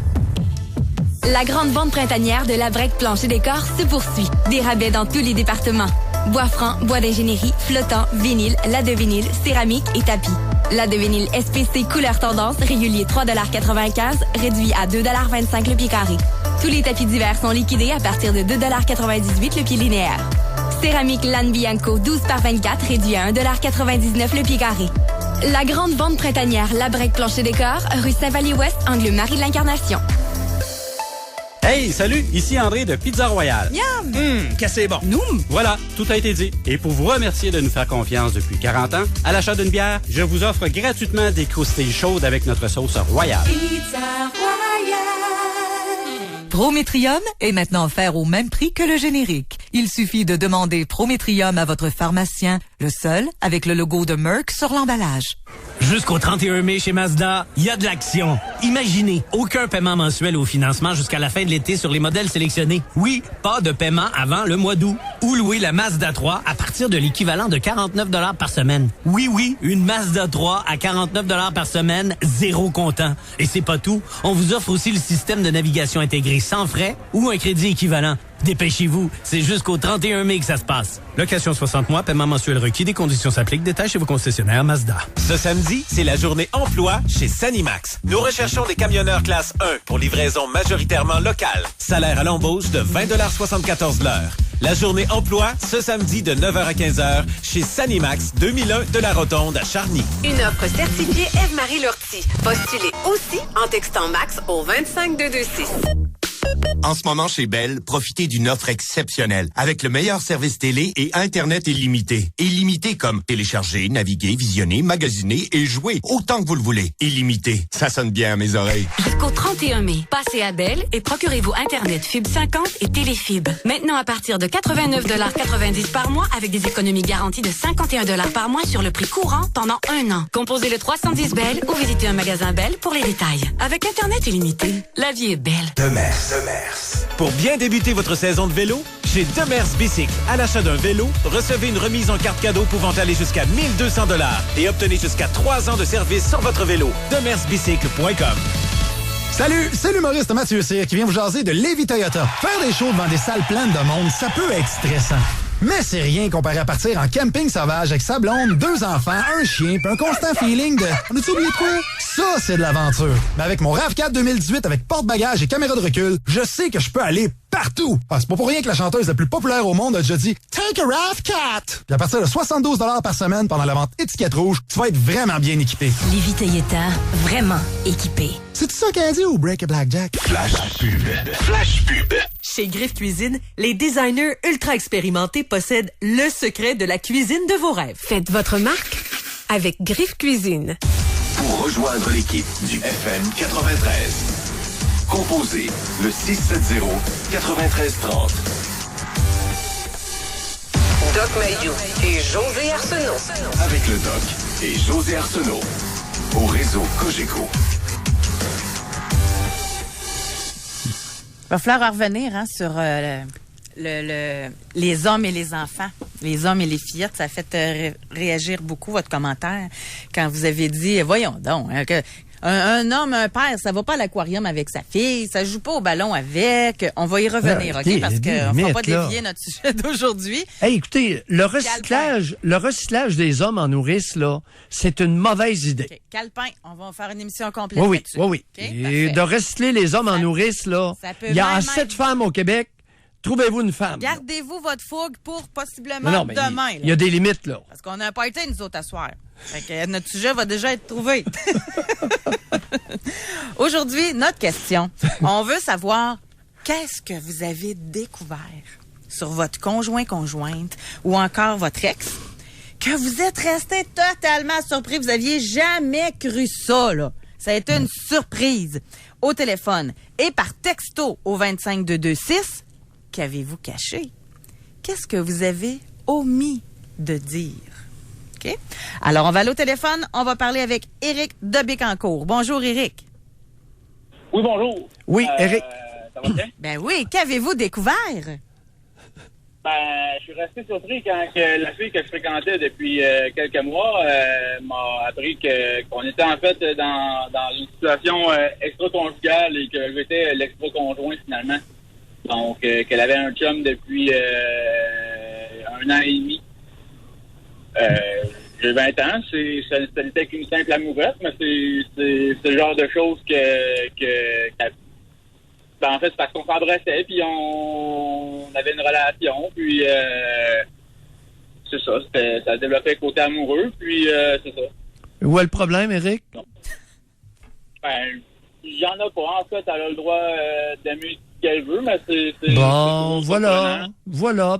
La grande vente printanière de Labrec Plancher Décor se poursuit. Des rabais dans tous les départements. Bois franc, bois d'ingénierie, flottant, vinyle, lait de vinyle, céramique et tapis. Lait de vinyle SPC couleur tendance, régulier 3,95 $, réduit à 2,25 $ le pied carré. Tous les tapis d'hiver sont liquidés à partir de 2,98 $ le pied linéaire. Céramique Lan Bianco 12 par 24, réduit à 1,99 $ le pied carré. La grande vente printanière Labrec Plancher Décor, rue Saint-Vallier-Ouest, angle Marie de l'Incarnation. Hey, salut, ici André de Pizza Royale. Miam! Que c'est bon. Voilà, tout a été dit. Et pour vous remercier de nous faire confiance depuis 40 ans, à l'achat d'une bière, je vous offre gratuitement des croustilles chaudes avec notre sauce royale. Pizza Royale. Prométrium est maintenant offert au même prix que le générique. Il suffit de demander Prométrium à votre pharmacien, le seul avec le logo de Merck sur l'emballage. Jusqu'au 31 mai chez Mazda, il y a de l'action. Imaginez, aucun paiement mensuel au financement jusqu'à la fin de l'été sur les modèles sélectionnés. Oui, pas de paiement avant le mois d'août. Ou louer la Mazda 3 à partir de l'équivalent de 49 $ par semaine. Oui, une Mazda 3 à 49 $ par semaine, 0 comptant. Et c'est pas tout, on vous offre aussi le système de navigation intégré sans frais ou un crédit équivalent. Dépêchez-vous, c'est jusqu'au 31 mai que ça se passe. Location 60 mois, paiement mensuel requis, des conditions s'appliquent, détails chez vos concessionnaires Mazda. Ce samedi, c'est la journée emploi chez Sanimax. Nous recherchons des camionneurs classe 1 pour livraison majoritairement locale. Salaire à l'embauche de 20,74 $ l'heure. La journée emploi, ce samedi de 9h à 15h, chez Sanimax 2001 de la Rotonde à Charny. Une offre certifiée Eve-Marie Lortie. Postulez aussi en textant Max au 25226. En ce moment, chez Bell, profitez d'une offre exceptionnelle avec le meilleur service télé et Internet illimité. Illimité comme télécharger, naviguer, visionner, magasiner et jouer autant que vous le voulez. Illimité, ça sonne bien à mes oreilles. Jusqu'au 31 mai, passez à Bell et procurez-vous Internet Fibre 50 et Téléfibre. Maintenant à partir de 89,90 $ par mois avec des économies garanties de 51 $ par mois sur le prix courant pendant 1 an. Composez le 310 Bell ou visitez un magasin Bell pour les détails. Avec Internet illimité, la vie est belle. Demers. Pour bien débuter votre saison de vélo, chez Demers Bicycle, à l'achat d'un vélo, recevez une remise en carte cadeau pouvant aller jusqu'à 1 200 $ et obtenez jusqu'à 3 ans de service sur votre vélo. demersbicycle.com. Salut, c'est l'humoriste Mathieu Cyr qui vient vous jaser de Lévis Toyota. Faire des shows devant des salles pleines de monde, ça peut être stressant. Mais c'est rien comparé à partir en camping sauvage avec sa blonde, 2 enfants, un chien, puis un constant feeling de « On a-tu oublié de quoi? » Ça, c'est de l'aventure. Mais avec mon RAV4 2018 avec porte-bagages et caméra de recul, je sais que je peux aller partout. Ah, c'est pas pour rien que la chanteuse la plus populaire au monde a déjà dit « Take a RAV4 ». Puis à partir de 72 $ par semaine pendant la vente étiquette rouge, tu vas être vraiment bien équipé. Lévis Toyota, vraiment équipé. C'est ça qu'elle a dit ou Break a Blackjack? Flash pub. Flash pub. Chez Griffe Cuisine, les designers ultra expérimentés possèdent le secret de la cuisine de vos rêves. Faites votre marque avec Griffe Cuisine. Pour rejoindre l'équipe du FM 93, composez le 670-9330. Doc Mayou et José Arsenault. Avec le Doc et José Arsenault. Au réseau Cogeco. Il va falloir revenir sur les hommes et les enfants, les hommes et les fillettes. Ça a fait réagir beaucoup votre commentaire quand vous avez dit, voyons donc, hein, que un homme, un père, ça va pas à l'aquarium avec sa fille, ça joue pas au ballon avec. On va y revenir, OK? Parce qu'on ne va pas dévier notre sujet d'aujourd'hui. Hey, écoutez, le recyclage des hommes en nourrice, là, c'est une mauvaise idée. Okay. Calpin, on va faire une émission complète là-dessus. Oui. Okay, et de recycler les hommes en nourrice, là, il y a assez de femmes au Québec. Trouvez-vous une femme. Gardez-vous votre fougue pour possiblement demain. Il y a des limites, là. Parce qu'on a un party, nous autres, à soir. Fait que notre sujet va déjà être trouvé. Aujourd'hui, notre question. On veut savoir qu'est-ce que vous avez découvert sur votre conjointe ou encore votre ex que vous êtes resté totalement surpris. Vous aviez jamais cru ça, là. Ça a été une surprise. Au téléphone et par texto au 25226. Qu'avez-vous caché? Qu'est-ce que vous avez omis de dire? OK? Alors, on va aller au téléphone. On va parler avec Éric de Bécancour. Bonjour, Éric. Oui, bonjour. Oui, Éric. Ça va bien? Ben oui. Qu'avez-vous découvert? Je suis resté surpris quand la fille que je fréquentais depuis quelques mois m'a appris qu'on était en fait dans une situation extra-conjugale et que j'étais l'extra-conjoint finalement. Donc, qu'elle avait un chum depuis 1 an et demi. J'ai 20 ans, ça n'était qu'une simple amourette, mais c'est le genre de choses en fait, c'est parce qu'on s'embrassait, puis on avait une relation, puis c'est ça, ça a développé un côté amoureux, puis c'est ça. Où est le problème, Éric? J'en ai pas. En fait, elle a le droit d'aimer ce qu'elle veut, mais c'est bon, voilà,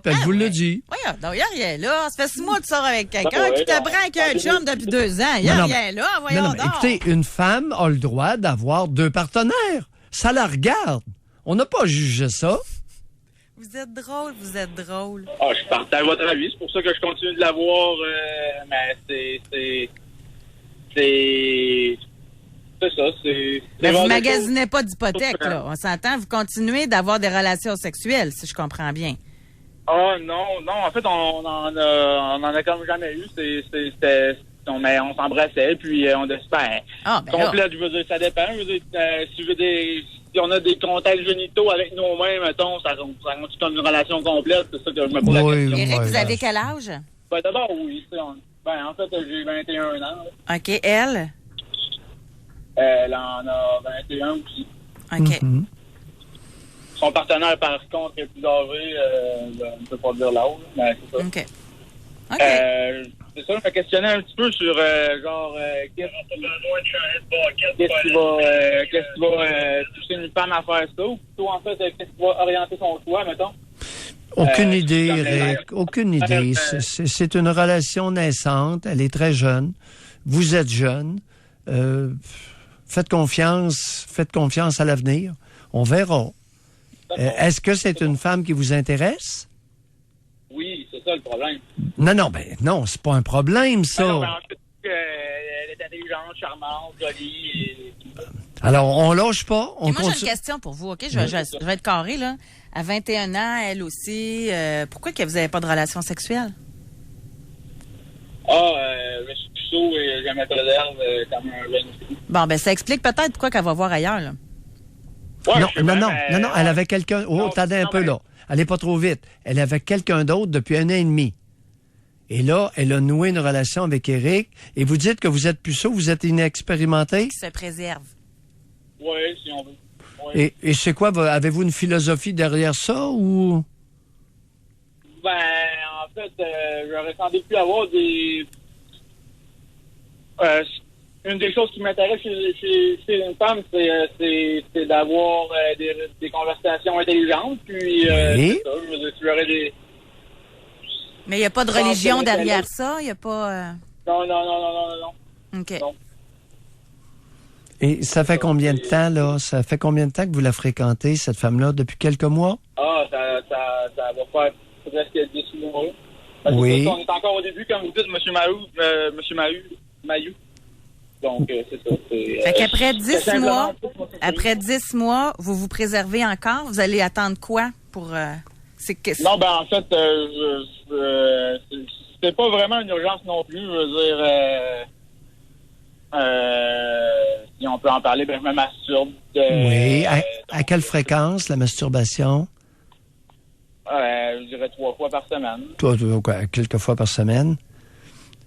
puis elle vous l'a dit. Voyons, donc, il n'y a rien là. Ça fait 6 mois que tu sors avec quelqu'un qui te prend avec un chum depuis 2 ans. Il n'y a rien là, voyons donc. Écoutez, une femme a le droit d'avoir 2 partenaires. Ça la regarde. On n'a pas jugé ça. Vous êtes drôle, vous êtes drôle. Je partage votre avis. C'est pour ça que je continue de l'avoir, mais c'est ça, Mais vous magasinez pas d'hypothèque, là. On s'entend, vous continuez d'avoir des relations sexuelles, si je comprends bien. Non. En fait, on en a comme jamais eu. On s'embrassait, puis on complète, je veux dire, ça dépend. Je veux dire, si on a des contacts génitaux avec nous-mêmes, mettons, ça compte comme une relation complète. C'est ça que je me pose la question. Éric, vous avez quel âge? D'abord, oui. En fait, j'ai 21 ans. Là. OK. Elle? Elle en a 21 aussi. OK. son partenaire, par contre, est plus âgé, je ne peux pas dire l'âge, mais c'est ça. OK. C'est ça, je me questionnais un petit peu sur, qu'est-ce qui va pousser une femme à faire ça, ou plutôt, en fait, qu'est-ce qui va orienter son choix, mettons? Aucune idée, Eric. Aucune idée. C'est une relation naissante. Elle est très jeune. Vous êtes jeune. Faites confiance à l'avenir. On verra. Est-ce que c'est une femme qui vous intéresse? Oui, c'est ça le problème. Non, c'est pas un problème, ça. En fait, elle est intelligente, charmante, jolie. Alors, on lâche pas. Moi, j'ai une question pour vous, OK? Je vais être carré, là. À 21 ans, elle aussi, pourquoi que vous n'avez pas de relation sexuelle? Je suis puceau et je me préserve comme un jeune fou. Bon, ben ça explique peut-être pourquoi qu'elle va voir ailleurs, là. Ouais, non, elle avait quelqu'un... Oh, attendez un peu, là. Allez pas trop vite. Elle avait quelqu'un d'autre depuis 1 an et demi. Et là, elle a noué une relation avec Eric. Et vous dites que vous êtes puceau, vous êtes inexpérimenté? Qui se préserve. Oui, si on veut. Ouais. Et c'est quoi? Avez-vous une philosophie derrière ça, ou... En fait, j'aurais sans doute pu avoir des... une des choses qui m'intéresse chez une femme, c'est d'avoir des conversations intelligentes. Puis, oui. c'est ça, je veux dire, tu aurais des... Mais il n'y a pas de religion derrière ça? Il n'y a pas... Non. OK. Non. Et ça fait combien de temps, là? Ça fait combien de temps que vous la fréquentez, cette femme-là? Depuis quelques mois? Ça va faire presque 10 mois. Oui. On est encore au début, comme vous dites, M. Mahou. Donc, c'est ça. Fait qu'après 10 mois, vous vous préservez encore? Vous allez attendre quoi pour... Non, en fait, c'est pas vraiment une urgence non plus. Je veux dire... si on peut en parler, je me masturbe. Oui. À quelle fréquence, la masturbation? Je dirais 3 fois par semaine. Quelques fois par semaine?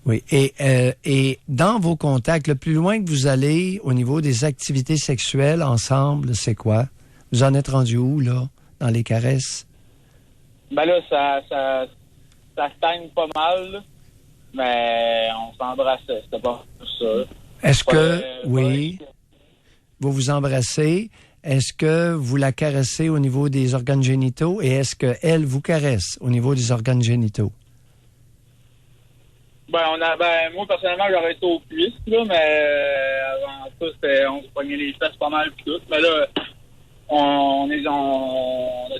Oui. Et dans vos contacts, le plus loin que vous allez au niveau des activités sexuelles ensemble, c'est quoi? Vous en êtes rendu où, là, dans les caresses? Là, ça stagne pas mal, mais on s'embrassait. C'était pas ça. Est-ce que, oui, vous vous embrassez? Est-ce que vous la caressez au niveau des organes génitaux? Et est-ce qu'elle vous caresse au niveau des organes génitaux? Moi, personnellement, j'aurais été aux cuisses, là, mais avant ça, on se pognait les fesses pas mal pis tout. Mais là, on est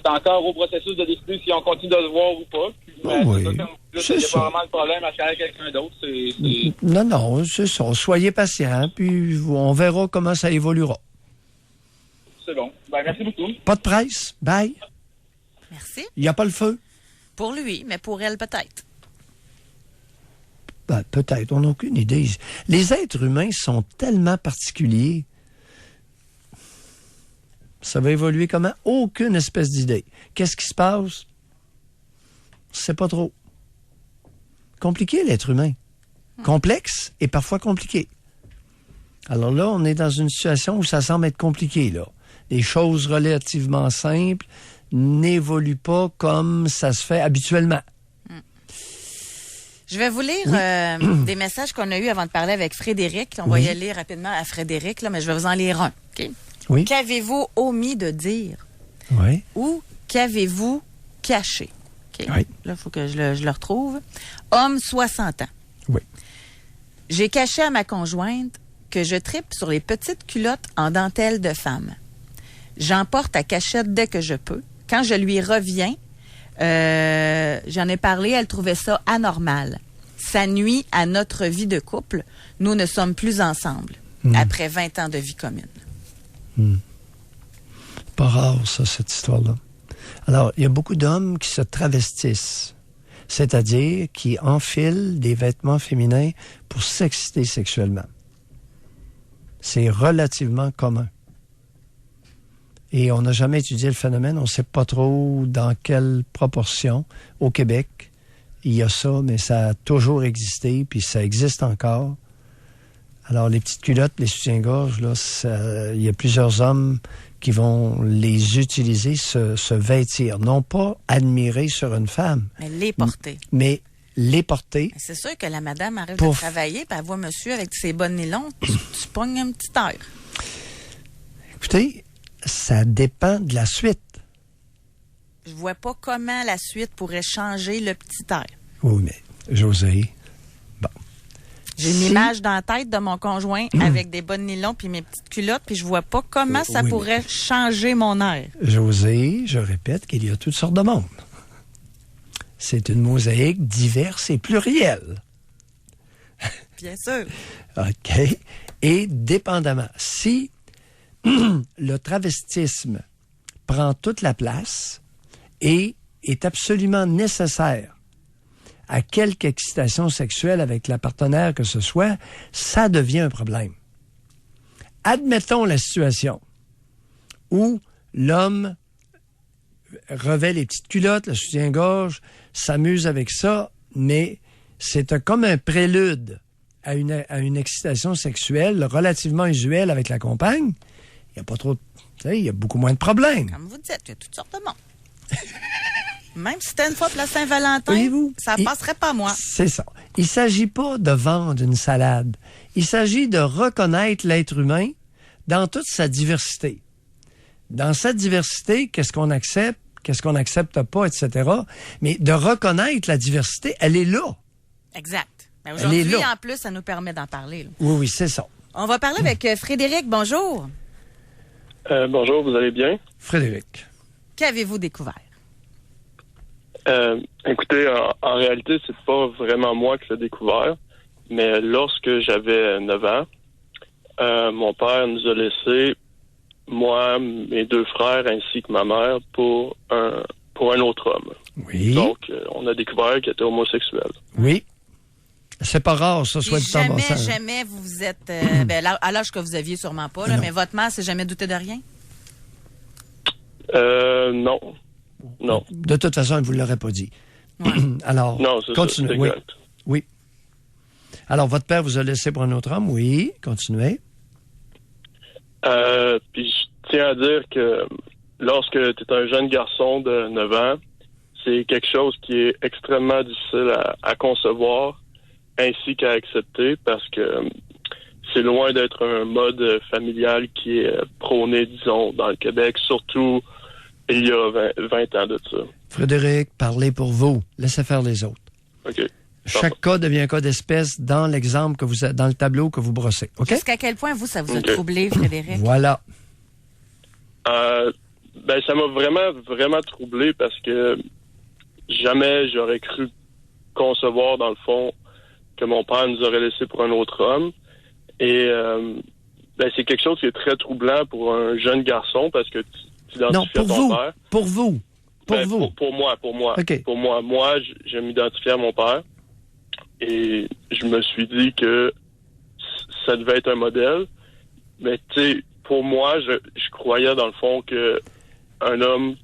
encore au processus de décider si on continue de se voir ou pas. Oui. C'est pas vraiment le problème à faire quelqu'un d'autre. Non, c'est ça. Soyez patient, puis on verra comment ça évoluera. C'est bon. Merci beaucoup. Pas de presse. Bye. Merci. Il n'y a pas le feu. Pour lui, mais pour elle, peut-être. Peut-être, on n'a aucune idée. Les êtres humains sont tellement particuliers. Ça va évoluer comment? Aucune espèce d'idée. Qu'est-ce qui se passe? C'est pas trop. Compliqué, l'être humain. Complexe et parfois compliqué. Alors là, on est dans une situation où ça semble être compliqué, là. Les choses relativement simples n'évoluent pas comme ça se fait habituellement. Je vais vous lire des messages qu'on a eus avant de parler avec Frédéric. On va y aller rapidement à Frédéric, là, mais je vais vous en lire un. Okay? Oui. Qu'avez-vous omis de dire? Oui. Ou qu'avez-vous caché? Okay? Oui. Là, il faut que je le retrouve. Homme, 60 ans. Oui. J'ai caché à ma conjointe que je tripe sur les petites culottes en dentelle de femme. J'en porte à cachette dès que je peux. Quand je lui reviens, j'en ai parlé, elle trouvait ça anormal. Ça nuit à notre vie de couple. Nous ne sommes plus ensemble après 20 ans de vie commune. Pas rare, ça, cette histoire-là. Alors, il y a beaucoup d'hommes qui se travestissent, c'est-à-dire qui enfilent des vêtements féminins pour s'exciter sexuellement. C'est relativement commun. Et on n'a jamais étudié le phénomène, on ne sait pas trop dans quelle proportion. Au Québec, il y a ça, mais ça a toujours existé, puis ça existe encore. Alors, les petites culottes, les soutiens-gorge, là, il y a plusieurs hommes qui vont les utiliser, se vêtir. Non pas admirer sur une femme. Mais les porter. Mais les porter. C'est sûr que la madame arrive de travailler, puis elle voit monsieur avec ses bas de nylon, tu pognes un petit air. Écoutez, ça dépend de la suite. Je vois pas comment la suite pourrait changer le petit air. Oui, mais José, bon. J'ai une image dans la tête de mon conjoint avec des bas de nylon puis mes petites culottes, puis je vois pas comment ça pourrait changer mon air. José, je répète qu'il y a toutes sortes de monde. C'est une mosaïque diverse et plurielle. Bien sûr. OK. Et dépendamment, si le travestisme prend toute la place et est absolument nécessaire à quelque excitation sexuelle avec la partenaire que ce soit, ça devient un problème. Admettons la situation où l'homme revêt les petites culottes, le soutien-gorge, s'amuse avec ça, mais c'est comme un prélude à une excitation sexuelle relativement usuelle avec la compagne. Il n'y a pas trop... il y a beaucoup moins de problèmes. Comme vous dites, il y a toutes sortes de monde. Même si c'était une fois pour la Saint-Valentin, ça ne passerait pas moi. C'est ça. Il ne s'agit pas de vendre une salade. Il s'agit de reconnaître l'être humain dans toute sa diversité. Dans cette diversité, qu'est-ce qu'on accepte, qu'est-ce qu'on n'accepte pas, etc. Mais de reconnaître la diversité, elle est là. Exact. Mais aujourd'hui, en plus, ça nous permet d'en parler. Là. Oui, c'est ça. On va parler avec Frédéric. Bonjour. Bonjour, vous allez bien? Frédéric. Qu'avez-vous découvert? Écoutez, en réalité, c'est pas vraiment moi qui l'ai découvert, mais lorsque j'avais 9 ans, mon père nous a laissé, moi, mes 2 frères ainsi que ma mère, pour un autre homme. Oui. Donc, on a découvert qu'il était homosexuel. Oui. C'est pas rare, ça, soit du temps passant. Jamais vous êtes... à l'âge que vous aviez, sûrement pas, là, mais votre mère s'est jamais doutée de rien? Non. Non. De toute façon, elle ne vous l'aurait pas dit. Ouais. Alors, continuez. Oui. Oui. Alors, votre père vous a laissé pour un autre homme? Oui. Continuez. Puis, je tiens à dire que lorsque tu es un jeune garçon de 9 ans, c'est quelque chose qui est extrêmement difficile à concevoir ainsi qu'à accepter parce que c'est loin d'être un mode familial qui est prôné, disons, dans le Québec, surtout il y a 20 ans de ça. Frédéric, parlez pour vous. Laissez faire les autres. OK. Chaque cas devient un cas d'espèce dans l'exemple que vous dans le tableau que vous brossez. OK? Jusqu'à quel point, ça vous a troublé, Frédéric? Voilà. Ça m'a vraiment, vraiment troublé parce que jamais j'aurais cru concevoir, dans le fond, que mon père nous aurait laissé pour un autre homme. Et c'est quelque chose qui est très troublant pour un jeune garçon parce que tu t'identifies à ton père. Pour vous. Pour moi. Okay. Pour moi. Moi, je m'identifiais à mon père et je me suis dit que ça devait être un modèle. Mais tu sais, pour moi, je croyais dans le fond que un homme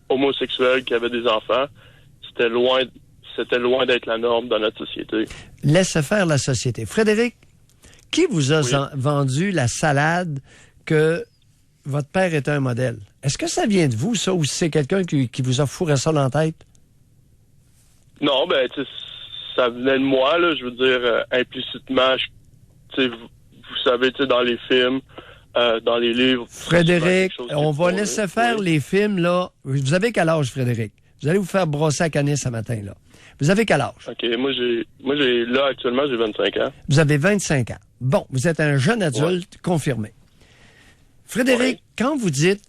homosexuel qui avait des enfants, c'était loin d'être la norme dans notre société. Laisse faire la société. Frédéric, qui vous a vendu la salade que votre père était un modèle? Est-ce que ça vient de vous, ça, ou c'est quelqu'un qui vous a fourré ça dans la tête? Non, ça venait de moi, là. Je veux dire, implicitement, vous savez, dans les films, dans les livres... Frédéric, on va laisser faire les films, là. Vous avez quel âge, Frédéric? Vous allez vous faire brosser à canis ce matin, là. Vous avez quel âge? OK, là, actuellement, j'ai 25 ans. Vous avez 25 ans. Bon, vous êtes un jeune adulte confirmé. Frédéric, quand vous dites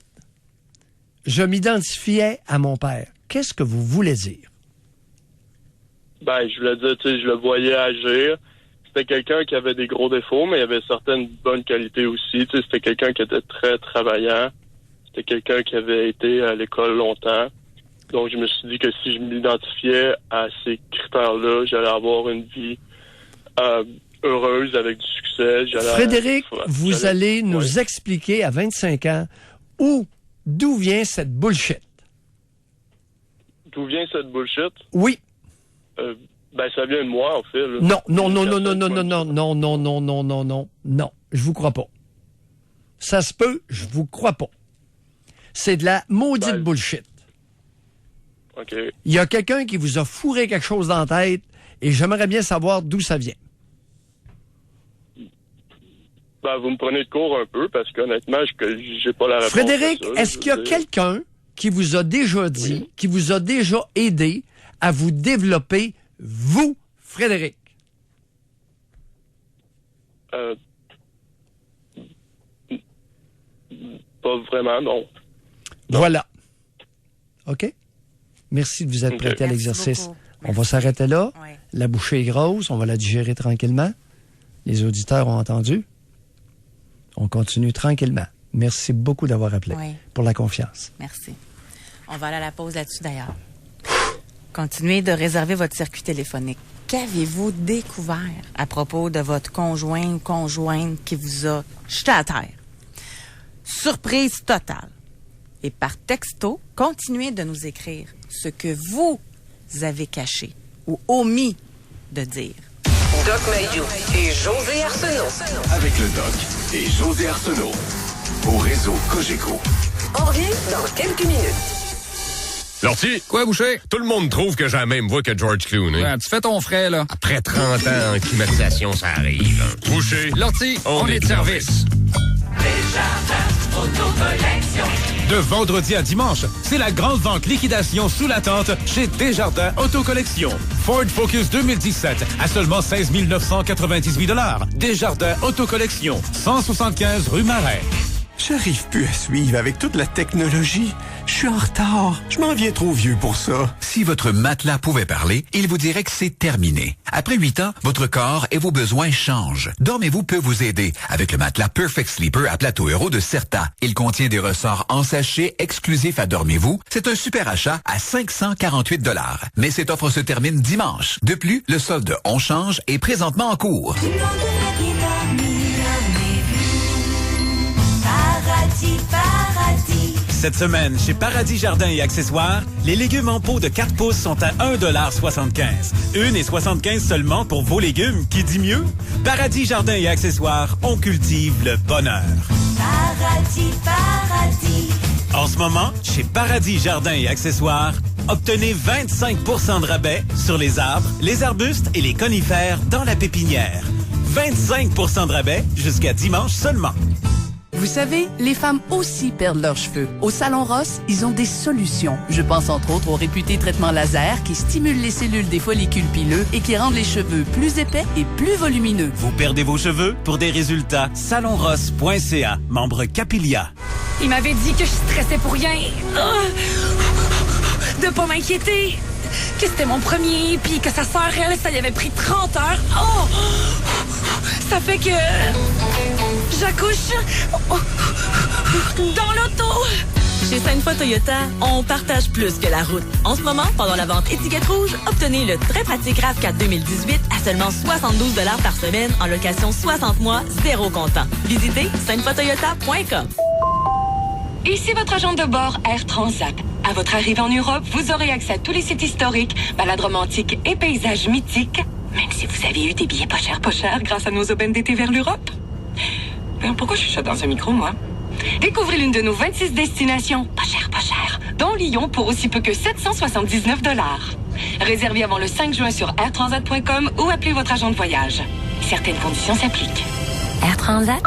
« je m'identifiais à mon père », qu'est-ce que vous voulez dire? Je voulais dire, je le voyais agir. C'était quelqu'un qui avait des gros défauts, mais il avait certaines bonnes qualités aussi. C'était quelqu'un qui était très travaillant. C'était quelqu'un qui avait été à l'école longtemps. Donc, je me suis dit que si je m'identifiais à ces critères-là, j'allais avoir une vie heureuse avec du succès. Frédéric, vous allez nous expliquer à 25 ans d'où vient cette bullshit. D'où vient cette bullshit? Oui. Ben, ça vient de moi, en fait. Là. Non. Je vous crois pas. Ça se peut, je vous crois pas. C'est de la maudite bullshit. OK. Il y a quelqu'un qui vous a fourré quelque chose dans la tête et j'aimerais bien savoir d'où ça vient. Ben, vous me prenez de court un peu parce qu'honnêtement, j'ai pas la réponse. Frédéric, est-ce qu'il y a quelqu'un qui vous a déjà dit, qui vous a déjà aidé à vous développer, vous, Frédéric? Pas vraiment, non. Voilà. OK? Merci de vous être prêté à l'exercice. On va s'arrêter là. Oui. La bouchée est grosse. On va la digérer tranquillement. Les auditeurs ont entendu. On continue tranquillement. Merci beaucoup d'avoir appelé pour la confiance. Merci. On va aller à la pause là-dessus, d'ailleurs. Continuez de réserver votre circuit téléphonique. Qu'avez-vous découvert à propos de votre conjoint ou conjointe qui vous a jeté à terre? Surprise totale. Et par texto, continuez de nous écrire ce que vous avez caché ou omis de dire. Doc Mayou et José Arsenault. Avec le Doc et José Arsenault. Au réseau Cogeco. On revient dans quelques minutes. Lortie? Quoi, Boucher? Tout le monde trouve que j'ai la même voix que George Clooney. Ouais, tu fais ton frais, là. Après 30 ans en climatisation, ça arrive. Boucher? Lortie, on est de service. Desjardins Autocollection. De vendredi à dimanche, c'est la grande vente liquidation sous la tente chez Desjardins Autocollection. Ford Focus 2017 à seulement 16 998 $. Desjardins Autocollection, 175 rue Marais. J'arrive plus à suivre avec toute la technologie. Je suis en retard. Je m'en viens trop vieux pour ça. Si votre matelas pouvait parler, il vous dirait que c'est terminé. Après 8 ans, votre corps et vos besoins changent. Dormez-vous peut vous aider avec le matelas Perfect Sleeper à plateau euro de Certa. Il contient des ressorts en sachet exclusifs à Dormez-vous. C'est un super achat à 548 $. Mais cette offre se termine dimanche. De plus, le solde On Change est présentement en cours. Paradis. Cette semaine, chez Paradis Jardins et Accessoires, les légumes en pot de 4 pouces sont à 1,75 $. 1,75 seulement pour vos légumes, qui dit mieux? Paradis Jardins et Accessoires, on cultive le bonheur. Paradis. En ce moment, chez Paradis Jardins et Accessoires, obtenez 25 % de rabais sur les arbres, les arbustes et les conifères dans la pépinière. 25 % de rabais jusqu'à dimanche seulement. Vous savez, les femmes aussi perdent leurs cheveux. Au Salon Ross, ils ont des solutions. Je pense entre autres au réputé traitement laser qui stimule les cellules des follicules pileux et qui rendent les cheveux plus épais et plus volumineux. Vous perdez vos cheveux? Pour des résultats, salonross.ca, membre Capilia. Il m'avait dit que je stressais pour rien. De pas m'inquiéter. Que c'était mon premier, puis que sa sœur, elle, ça y avait pris 30 heures. Oh! Ça fait que... j'accouche dans l'auto. Chez Sainte-Foy Toyota, on partage plus que la route. En ce moment, pendant la vente étiquette rouge, obtenez le très pratique RAV4 2018 à seulement 72 $ par semaine en location 60 mois, 0 comptant. Visitez sainte-foytoyota.com. Ici votre agent de bord Air Transat. À votre arrivée en Europe, vous aurez accès à tous les sites historiques, balades romantiques et paysages mythiques, même si vous avez eu des billets pas chers grâce à nos aubaines d'été vers l'Europe. Pourquoi je chuchote dans un micro, moi? Découvrez l'une de nos 26 destinations, pas cher, dont Lyon pour aussi peu que 779 $. Réservez avant le 5 juin sur airtransat.com ou appelez votre agent de voyage. Certaines conditions s'appliquent. Air Transat,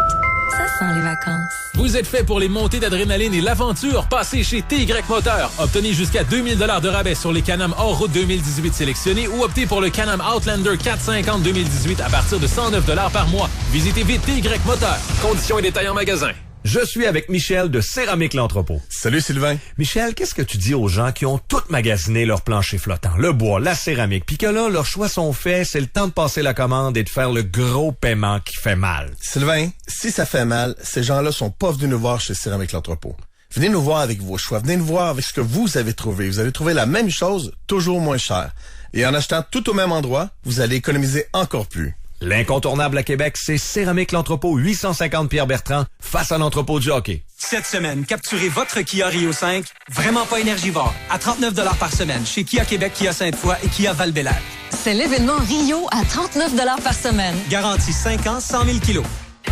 ça sent les vacances. Vous êtes fait pour les montées d'adrénaline et l'aventure? Passez chez TY Moteur. Obtenez jusqu'à 2000 $ de rabais sur les Can-Am hors route 2018 sélectionnés ou optez pour le Can-Am Outlander 450 2018 à partir de 109 $ par mois. Visitez vite TY Moteur. Conditions et détails en magasin. Je suis avec Michel de Céramique l'Entrepôt. Salut Sylvain. Michel, qu'est-ce que tu dis aux gens qui ont tout magasiné leur plancher flottant, le bois, la céramique, puis que là, leurs choix sont faits, c'est le temps de passer la commande et de faire le gros paiement qui fait mal? Sylvain, si ça fait mal, ces gens-là sont pas venus nous voir chez Céramique l'Entrepôt. Venez nous voir avec vos choix, venez nous voir avec ce que vous avez trouvé. Vous allez trouver la même chose, toujours moins cher. Et en achetant tout au même endroit, vous allez économiser encore plus. L'incontournable à Québec, c'est Céramique l'Entrepôt, 850 Pierre-Bertrand, face à l'entrepôt du hockey. Cette semaine, capturez votre Kia Rio 5, vraiment pas énergivore, à 39 $ par semaine, chez Kia Québec, Kia Sainte-Foy et Kia Val-Bélair. c'est l'événement Rio à 39 $ par semaine. Garantie 5 ans, 100 000 kilos.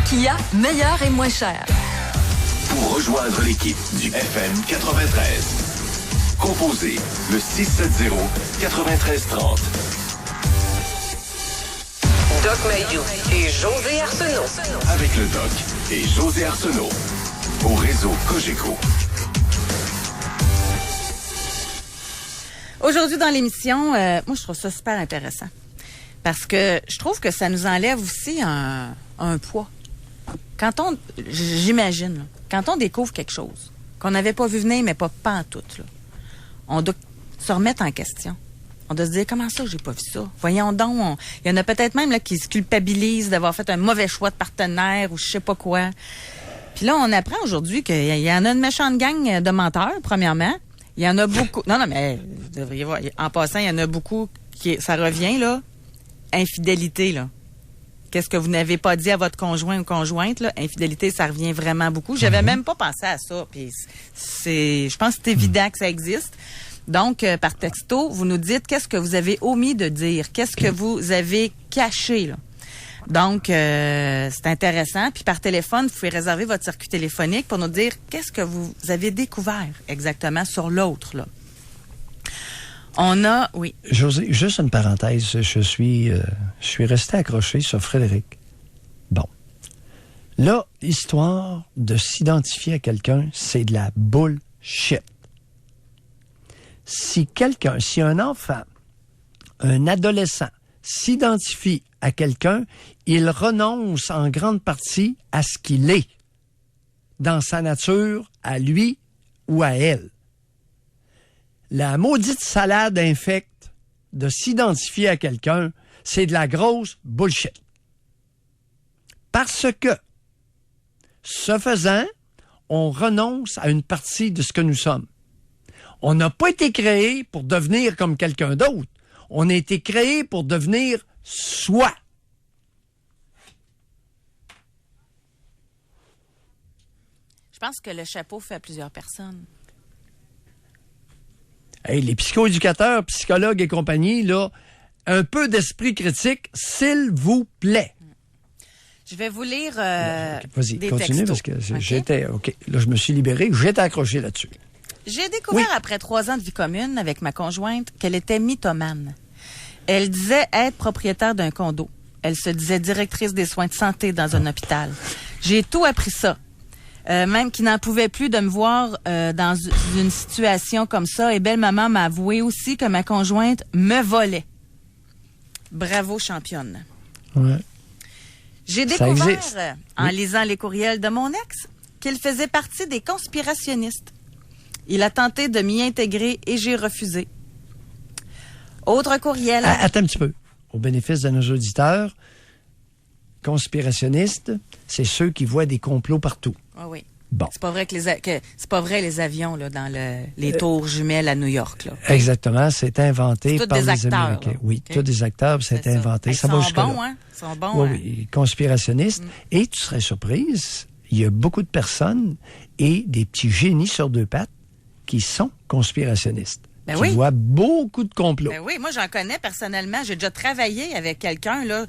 Kia, meilleur et moins cher. Pour rejoindre l'équipe du FM 93, composez le 670-9330. Doc Mayou et José Arsenault. Avec le Doc et José Arsenault. Au réseau Cogeco. Aujourd'hui dans l'émission, moi je trouve ça super intéressant. Parce que je trouve que ça nous enlève aussi un poids. J'imagine, là, quand on découvre quelque chose qu'on n'avait pas vu venir, mais pas en tout, là, on doit se remettre en question. On doit se dire, comment ça, j'ai pas vu ça? Voyons donc, il y en a peut-être même là, qui se culpabilisent d'avoir fait un mauvais choix de partenaire ou je sais pas quoi. Puis là, on apprend aujourd'hui qu'il y en a une méchante gang de menteurs, premièrement. Il y en a beaucoup. Non, mais vous devriez voir. En passant, il y en a beaucoup ça revient, là. Infidélité, là. Qu'est-ce que vous n'avez pas dit à votre conjoint ou conjointe, là? Infidélité, ça revient vraiment beaucoup. J'avais même pas pensé à ça. Puis je pense que c'est évident que ça existe. Donc, par texto, vous nous dites qu'est-ce que vous avez omis de dire. Qu'est-ce que vous avez caché, là. Donc, c'est intéressant. Puis par téléphone, vous pouvez réserver votre circuit téléphonique pour nous dire qu'est-ce que vous avez découvert exactement sur l'autre, là. Oui. José, juste une parenthèse. Je suis resté accroché sur Frédéric. Bon. Là, l'histoire de s'identifier à quelqu'un, c'est de la bullshit. Si un enfant, un adolescent, s'identifie à quelqu'un, il renonce en grande partie à ce qu'il est, dans sa nature, à lui ou à elle. La maudite salade infecte de s'identifier à quelqu'un, c'est de la grosse bullshit. Parce que, ce faisant, on renonce à une partie de ce que nous sommes. On n'a pas été créé pour devenir comme quelqu'un d'autre. On a été créé pour devenir soi. Je pense que le chapeau fait à plusieurs personnes. Hey, les psychoéducateurs, psychologues et compagnie, là, un peu d'esprit critique, s'il vous plaît. Je vais vous lire Vas-y, des continue, textos. parce que j'étais... OK, là, je me suis libéré, j'étais accroché là-dessus. J'ai découvert après 3 ans de vie commune avec ma conjointe qu'elle était mythomane. Elle disait être propriétaire d'un condo. Elle se disait directrice des soins de santé dans un hôpital. J'ai tout appris ça. Même qu'il n'en pouvait plus de me voir dans une situation comme ça. Et belle maman m'a avoué aussi que ma conjointe me volait. Bravo, championne. Ouais. J'ai découvert, en lisant les courriels de mon ex, qu'il faisait partie des conspirationnistes. Il a tenté de m'y intégrer et j'ai refusé. Autre courriel. Attends un petit peu. Au bénéfice de nos auditeurs, conspirationnistes, c'est ceux qui voient des complots partout. Ah oui. Bon. C'est pas vrai c'est pas vrai les avions là dans les tours jumelles à New York là. Exactement, c'est inventé par les Américains. Là. Oui, tous des acteurs, c'est inventé. Ça va jusqu'à là. Ils sont bons, hein? Oui, conspirationnistes. Et tu serais surprise, il y a beaucoup de personnes et des petits génies sur 2 pattes qui sont conspirationnistes. Ben qui oui. voient beaucoup de complots. Ben oui, moi j'en connais personnellement. J'ai déjà travaillé avec quelqu'un là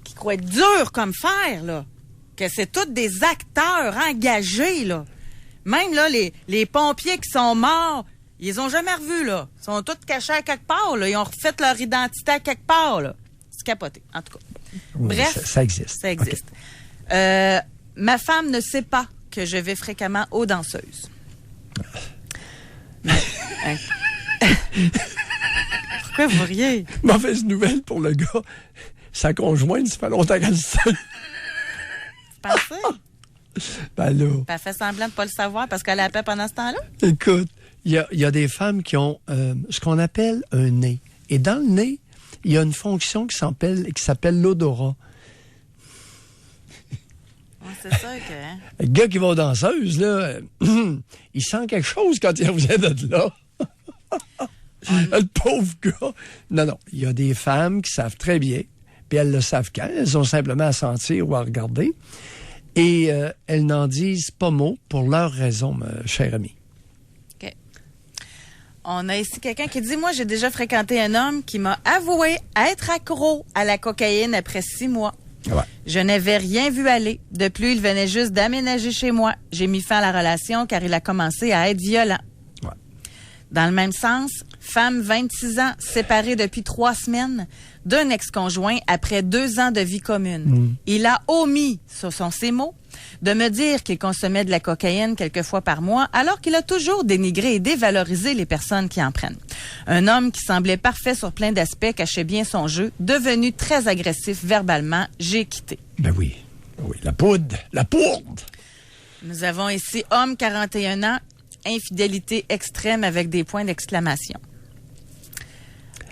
qui croit être dur comme fer là. Que c'est tous des acteurs engagés, là. Même, là, les pompiers qui sont morts, ils les ont jamais revus, là. Ils sont tous cachés à quelque part, là. Ils ont refait leur identité à quelque part, là. C'est capoté, en tout cas. Oui, bref. Ça existe. Ça existe. Okay. Ma femme ne sait pas que je vais fréquemment aux danseuses. Pourquoi vous riez? Mauvaise nouvelle pour le gars. Sa conjointe, ça fait longtemps qu'elle se sait. Pensez? Ben là. Elle fait semblant de pas le savoir parce qu'elle a la paix pendant ce temps-là? Écoute, il y a des femmes qui ont ce qu'on appelle un nez. Et dans le nez, il y a une fonction qui s'appelle l'odorat. Ouais, c'est ça que... Hein? Le gars qui va aux danseuses, là, il sent quelque chose quand il revient de là. Le pauvre gars. Non, il y a des femmes qui savent très bien, puis elles le savent quand. Elles ont simplement à sentir ou à regarder. Et elles n'en disent pas mot pour leur raison, ma chère amie. OK. On a ici quelqu'un qui dit, moi, j'ai déjà fréquenté un homme qui m'a avoué être accro à la cocaïne après 6 mois. Ouais. Je n'avais rien vu aller. De plus, il venait juste d'aménager chez moi. J'ai mis fin à la relation car il a commencé à être violent. Ouais. Dans le même sens, femme 26 ans, séparée depuis 3 semaines d'un ex-conjoint après 2 ans de vie commune. Il a omis, ce sont ses mots, de me dire qu'il consommait de la cocaïne quelques fois par mois, alors qu'il a toujours dénigré et dévalorisé les personnes qui en prennent. Un homme qui semblait parfait sur plein d'aspects cachait bien son jeu, devenu très agressif verbalement. J'ai quitté. Ben oui. Oui, la poudre. La poudre! Nous avons ici homme 41 ans, infidélité extrême avec des points d'exclamation.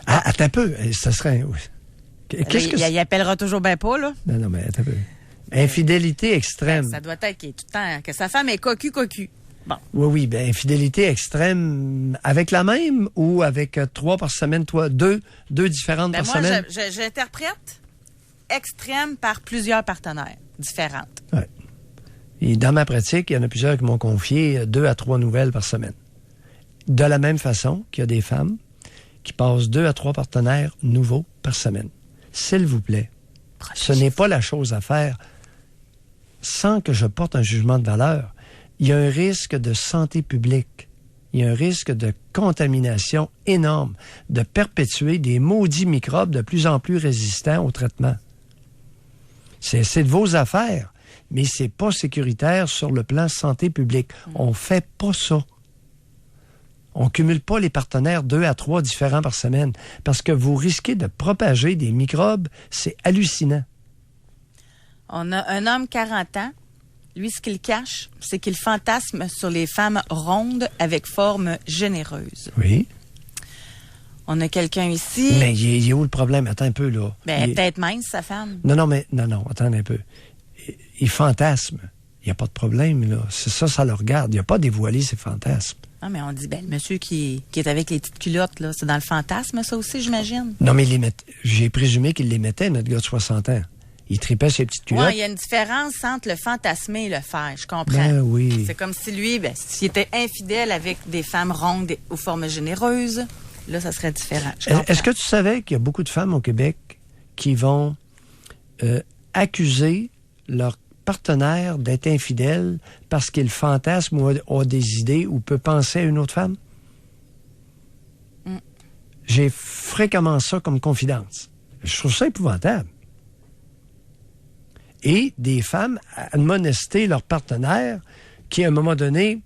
Ah, attends un peu. Ça serait... Qu'est-ce que c'est? Il appellera toujours ben pas, là. Non, mais attends un peu. Infidélité extrême. Ça doit être qu'il est tout le temps, que sa femme est cocu. Bon. Oui, ben infidélité extrême avec la même ou avec 3 par semaine, deux différentes par semaine? Moi, j'interprète extrême par plusieurs partenaires différentes. Ouais. Et dans ma pratique, il y en a plusieurs qui m'ont confié 2 à 3 nouvelles par semaine. De la même façon qu'il y a des femmes qui passent 2 à 3 partenaires nouveaux par semaine. S'il vous plaît, ce n'est pas la chose à faire sans que je porte un jugement de valeur. Il y a un risque de santé publique. Il y a un risque de contamination énorme, de perpétuer des maudits microbes de plus en plus résistants au traitement. C'est de vos affaires, mais c'est pas sécuritaire sur le plan santé publique. On fait pas ça. On cumule pas les partenaires 2 à 3 différents par semaine parce que vous risquez de propager des microbes. C'est hallucinant. On a un homme 40 ans. Lui, ce qu'il cache, c'est qu'il fantasme sur les femmes rondes avec forme généreuse. Oui. On a quelqu'un ici. Mais il est où le problème? Attends un peu, là. Ben, peut-être mince, sa femme. Non, attends un peu. Il fantasme. Il n'y a pas de problème, là. C'est ça le regarde. Il n'y a pas dévoilé ses fantasmes. Ah, mais on dit, ben, le monsieur qui est avec les petites culottes, là, c'est dans le fantasme, ça aussi, j'imagine. Non, mais j'ai présumé qu'il les mettait, notre gars de 60 ans. Il tripait ses petites culottes. Oui, il y a une différence entre le fantasmer et le faire, je comprends. Ben oui. C'est comme si lui, s'il était infidèle avec des femmes rondes aux formes généreuses, là, ça serait différent. Est-ce que tu savais qu'il y a beaucoup de femmes au Québec qui vont accuser leur partenaire d'être infidèle parce qu'il fantasme ou a des idées ou peut penser à une autre femme? J'ai fréquemment ça comme confidence. Je trouve ça épouvantable. Et des femmes admonester leur partenaire qui, à un moment donné,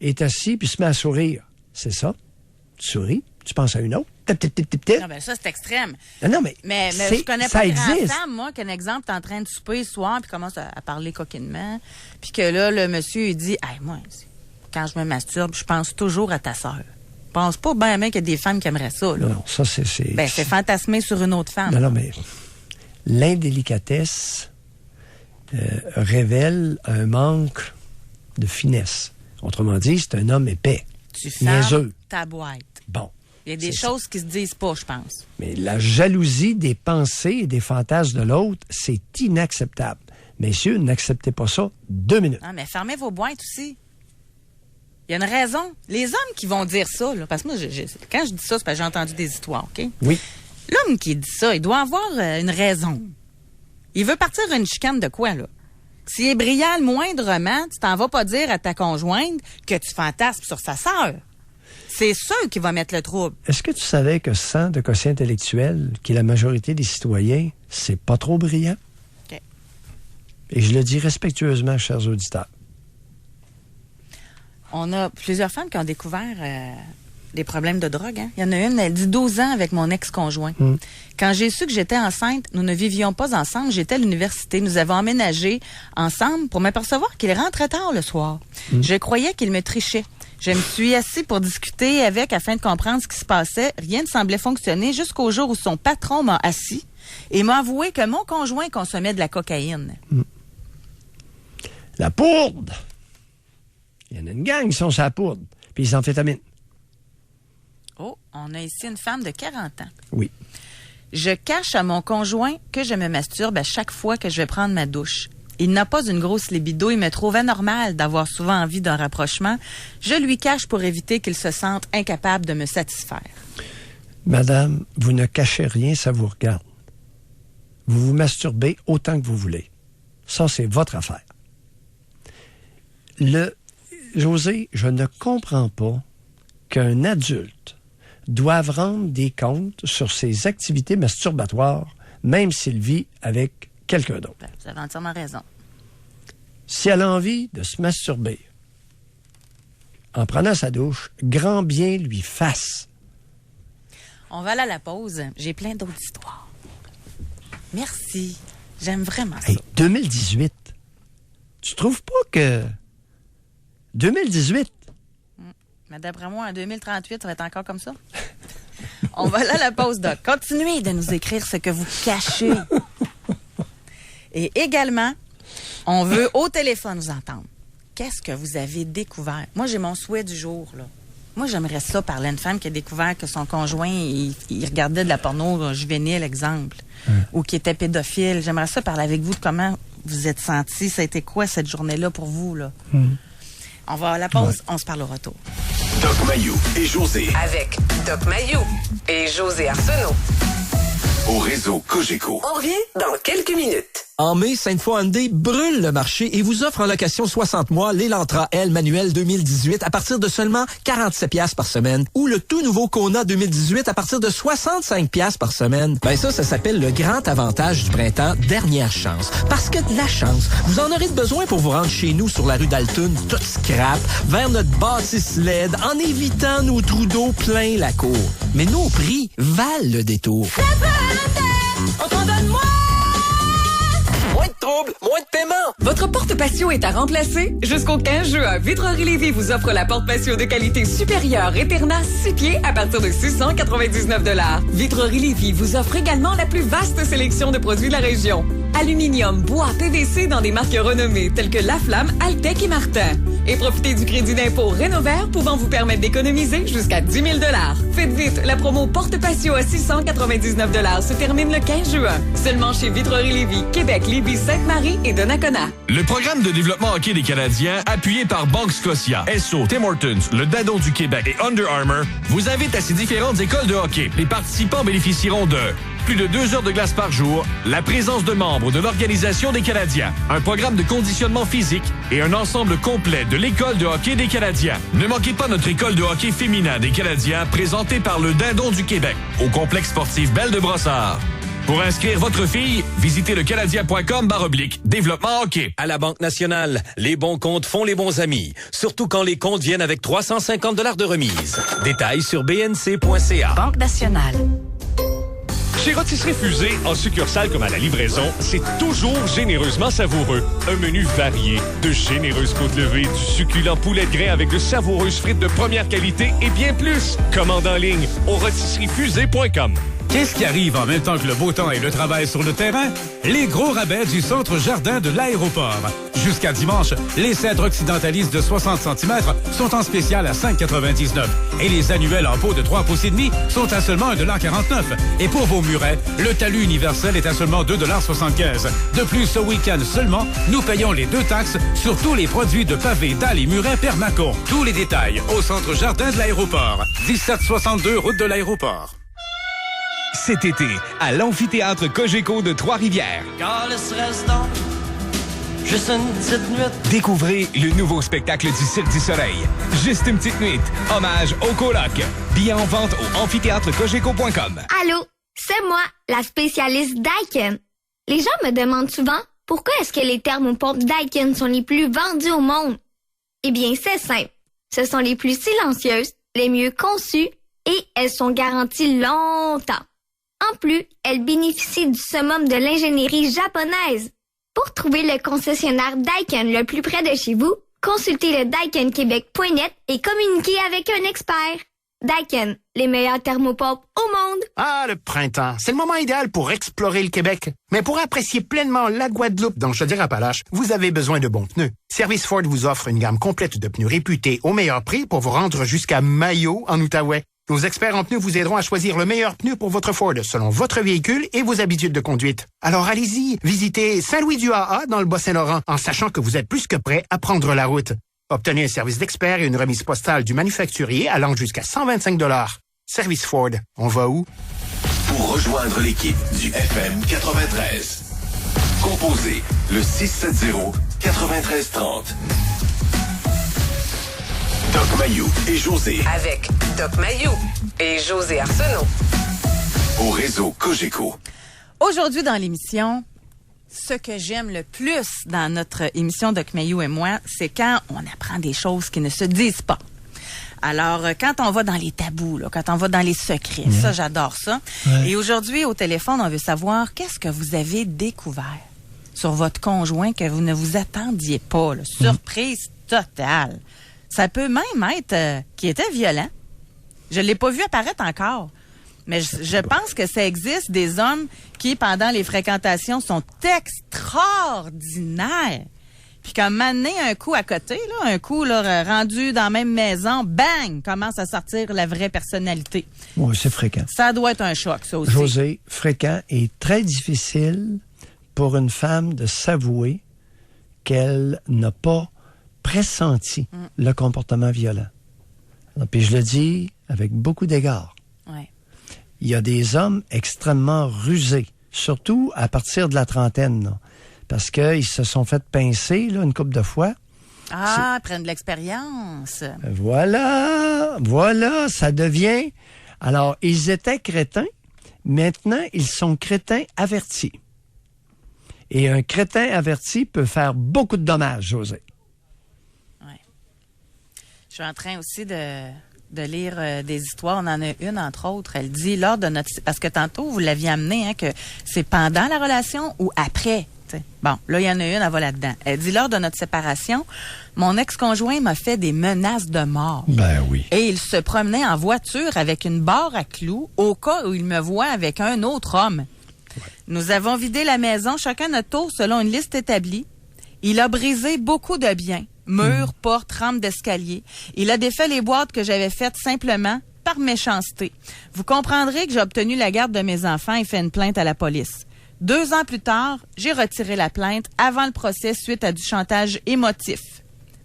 est assis puis se met à sourire. C'est ça. Tu souris, tu penses à une autre. Non, ben ça, c'est extrême. Non, mais je connais ça pas une existe. femme, moi, qu'un exemple, t'es en train de souper le soir puis commence à parler coquinement. Puis que là, le monsieur, il dit, hey, moi, quand je me masturbe, je pense toujours à ta sœur. Je pense pas bien qu'il y a des femmes qui aimeraient ça, là. Non, ça, c'est... Ben, c'est fantasmer sur une autre femme. Non, mais l'indélicatesse révèle un manque de finesse. Autrement dit, c'est un homme épais. Tu fermes ta boîte. Bon. Il y a des choses qui se disent pas, je pense. Mais la jalousie des pensées et des fantasmes de l'autre, c'est inacceptable. Messieurs, n'acceptez pas ça 2 minutes. Non, mais fermez vos boîtes aussi. Il y a une raison. Les hommes qui vont dire ça, là, parce que moi, quand je dis ça, c'est parce que j'ai entendu des histoires, OK? Oui. L'homme qui dit ça, il doit avoir une raison. Il veut partir une chicane de quoi, là? S'il est brillant moindrement, tu t'en vas pas dire à ta conjointe que tu fantasmes sur sa sœur. C'est sûr qui va mettre le trouble. Est-ce que tu savais que 100 de quotient intellectuel, qui est la majorité des citoyens, c'est pas trop brillant? OK. Et je le dis respectueusement, chers auditeurs. On a plusieurs femmes qui ont découvert des problèmes de drogue. Hein? Il y en a une, elle dit 12 ans avec mon ex-conjoint. Quand j'ai su que j'étais enceinte, nous ne vivions pas ensemble. J'étais à l'université. Nous avons emménagé ensemble pour m'apercevoir qu'il rentrait tard le soir. Je croyais qu'il me trichait. Je me suis assis pour discuter avec afin de comprendre ce qui se passait. Rien ne semblait fonctionner jusqu'au jour où son patron m'a assis et m'a avoué que mon conjoint consommait de la cocaïne. La poudre! Il y en a une gang qui sont sur la poudre, puis ils s'amphétaminent. Oh, on a ici une femme de 40 ans. Oui. Je cache à mon conjoint que je me masturbe à chaque fois que je vais prendre ma douche. Il n'a pas une grosse libido, il me trouve anormal d'avoir souvent envie d'un rapprochement. Je lui cache pour éviter qu'il se sente incapable de me satisfaire. Madame, vous ne cachez rien, ça vous regarde. Vous vous masturbez autant que vous voulez. Ça, c'est votre affaire. José, je ne comprends pas qu'un adulte doive rendre des comptes sur ses activités masturbatoires, même s'il vit avec quelqu'un d'autre. Vous avez entièrement raison. Si elle a envie de se masturber en prenant sa douche, grand bien lui fasse. On va aller à la pause. J'ai plein d'autres histoires. Merci. J'aime vraiment ça. Hey, 2018. Tu trouves pas que... 2018? Mais d'après moi, en 2038, ça va être encore comme ça. On va aller à la pause, Doc. Continuez de nous écrire ce que vous cachez. Et également, on veut au téléphone vous entendre. Qu'est-ce que vous avez découvert? Moi, j'ai mon souhait du jour, là. Moi, j'aimerais ça parler à une femme qui a découvert que son conjoint, il regardait de la porno juvénile, exemple, ou qui était pédophile. J'aimerais ça parler avec vous de comment vous êtes senti. Ça a été quoi cette journée-là pour vous, là? On va à la pause, on se parle au retour. Doc Mayou et José. Avec Doc Mayou et José Arsenault. Au réseau Cogeco. On revient dans quelques minutes. En mai, Sainte-Foy Hyundai brûle le marché et vous offre en location 60 mois l'Elantra L manuel 2018 à partir de seulement 47 $ par semaine ou le tout nouveau Kona 2018 à partir de 65 $ par semaine. Ben ça s'appelle le grand avantage du printemps, dernière chance. Parce que de la chance, vous en aurez besoin pour vous rendre chez nous sur la rue d'Altoon, toute scrap, vers notre bâtisse LED, en évitant nos trous d'eau plein la cour. Mais nos prix valent le détour. On t'en donne moins! Moins de troubles, moins de paiement. Votre porte patio est à remplacer? Jusqu'au 15 juin, Vitrerie Lévis vous offre la porte patio de qualité supérieure Eterna 6 pieds à partir de 699 $. Vitrerie Lévis vous offre également la plus vaste sélection de produits de la région. Aluminium, bois, PVC dans des marques renommées telles que La Flamme, Altec et Martin. Et profitez du crédit d'impôt Rénovert pouvant vous permettre d'économiser jusqu'à 10 000 $. Faites vite, la promo porte patio à 699 $ se termine le 15 juin. Seulement chez Vitrerie Lévis, Québec, Lévis, Sainte-Marie et Donnacona. Le programme de développement hockey des Canadiens, appuyé par Banque Scotia, Esso, Tim Hortons, le Dindon du Québec et Under Armour, vous invite à ces différentes écoles de hockey. Les participants bénéficieront de plus de 2 heures de glace par jour, la présence de membres de l'Organisation des Canadiens, un programme de conditionnement physique et un ensemble complet de l'École de hockey des Canadiens. Ne manquez pas notre École de hockey féminin des Canadiens, présentée par le Dindon du Québec, au complexe sportif Belle de Brossard. Pour inscrire votre fille, visitez lecanadien.com/développement hockey. À la Banque Nationale, les bons comptes font les bons amis. Surtout quand les comptes viennent avec 350 $ de remise. Détails sur bnc.ca. Banque Nationale. Chez Rôtisserie Fusée, en succursale comme à la livraison, c'est toujours généreusement savoureux. Un menu varié, de généreuses côtes levées, du succulent poulet de grain avec de savoureuses frites de première qualité et bien plus. Commande en ligne au rôtisseriefusée.com. Qu'est-ce qui arrive en même temps que le beau temps et le travail sur le terrain? Les gros rabais du Centre Jardin de l'aéroport. Jusqu'à dimanche, les cèdres occidentalistes de 60 cm sont en spécial à 5,99 $ et les annuels en pot de 3,5 pouces sont à seulement 1,49 $. Et pour vos murets, le talus universel est à seulement 2,75 $. De plus, ce week-end seulement, nous payons les 2 taxes sur tous les produits de pavés, dalles et murets Permaco. Tous les détails au Centre Jardin de l'aéroport. 1762 route de l'aéroport. Cet été, à l'amphithéâtre Cogeco de Trois-Rivières. Quand le stress tombe, juste une petite nuit. Découvrez le nouveau spectacle du Cirque du Soleil. Juste une petite nuit. Hommage au coloc. Billets en vente au amphithéâtrecogeco.com. Allô, c'est moi, la spécialiste Daikin. Les gens me demandent souvent pourquoi est-ce que les thermopompes Daikin sont les plus vendus au monde. Eh bien, c'est simple. Ce sont les plus silencieuses, les mieux conçues et elles sont garanties longtemps. En plus, elles bénéficient du summum de l'ingénierie japonaise. Pour trouver le concessionnaire Daikin le plus près de chez vous, consultez le daikinquebec.net et communiquez avec un expert. Daikin, les meilleurs thermopompes au monde. Ah, le printemps, c'est le moment idéal pour explorer le Québec. Mais pour apprécier pleinement la Guadeloupe dans Chaudière-Appalaches, vous avez besoin de bons pneus. Service Ford vous offre une gamme complète de pneus réputés au meilleur prix pour vous rendre jusqu'à Mayo en Outaouais. Nos experts en pneus vous aideront à choisir le meilleur pneu pour votre Ford selon votre véhicule et vos habitudes de conduite. Alors allez-y, visitez Saint-Louis-du-AA dans le Bas-Saint-Laurent en sachant que vous êtes plus que prêt à prendre la route. Obtenez un service d'expert et une remise postale du manufacturier allant jusqu'à 125 $. Service Ford. On va où? Pour rejoindre l'équipe du FM 93, composez le 670-9330. Doc Mayou et José. Avec Doc Mayou et José Arsenault. Au réseau Cogeco. Aujourd'hui dans l'émission, ce que j'aime le plus dans notre émission Doc Mayou et moi, c'est quand on apprend des choses qui ne se disent pas. Alors, quand on va dans les tabous, là, quand on va dans les secrets, ça, j'adore ça. Ouais. Et aujourd'hui, au téléphone, on veut savoir qu'est-ce que vous avez découvert sur votre conjoint que vous ne vous attendiez pas. Là. Surprise totale. Ça peut même être qu'il était violent. Je l'ai pas vu apparaître encore. Mais je pense que ça existe des hommes qui, pendant les fréquentations, sont extraordinaires. Puis quand m'amener un coup à côté, là, un coup là, rendu dans la même maison, bang, commence à sortir la vraie personnalité. Oui, c'est fréquent. Ça doit être un choc, ça aussi. José, fréquent et très difficile pour une femme de s'avouer qu'elle n'a pas pressenti le comportement violent. Alors, puis je le dis avec beaucoup d'égards. Ouais. Il y a des hommes extrêmement rusés, surtout à partir de la trentaine, là, parce qu'ils se sont fait pincer là, une couple de fois. Ah, prennent de l'expérience. Voilà, ça devient... Alors, ils étaient crétins, maintenant, ils sont crétins avertis. Et un crétin averti peut faire beaucoup de dommages, José. Oui. Je suis en train aussi de lire des histoires. On en a une, entre autres. Elle dit, lors de notre... Parce que tantôt, vous l'aviez amené, hein, que c'est pendant la relation ou après. T'sais. Bon, là, il y en a une, elle va là-dedans. Elle dit, lors de notre séparation, mon ex-conjoint m'a fait des menaces de mort. Ben oui. Et il se promenait en voiture avec une barre à clous au cas où il me voit avec un autre homme. Ouais. Nous avons vidé la maison, chacun notre tour, selon une liste établie. Il a brisé beaucoup de biens. Murs, portes, rampes d'escalier. Il a défait les boîtes que j'avais faites simplement par méchanceté. Vous comprendrez que j'ai obtenu la garde de mes enfants et fait une plainte à la police. 2 ans plus tard, j'ai retiré la plainte avant le procès suite à du chantage émotif.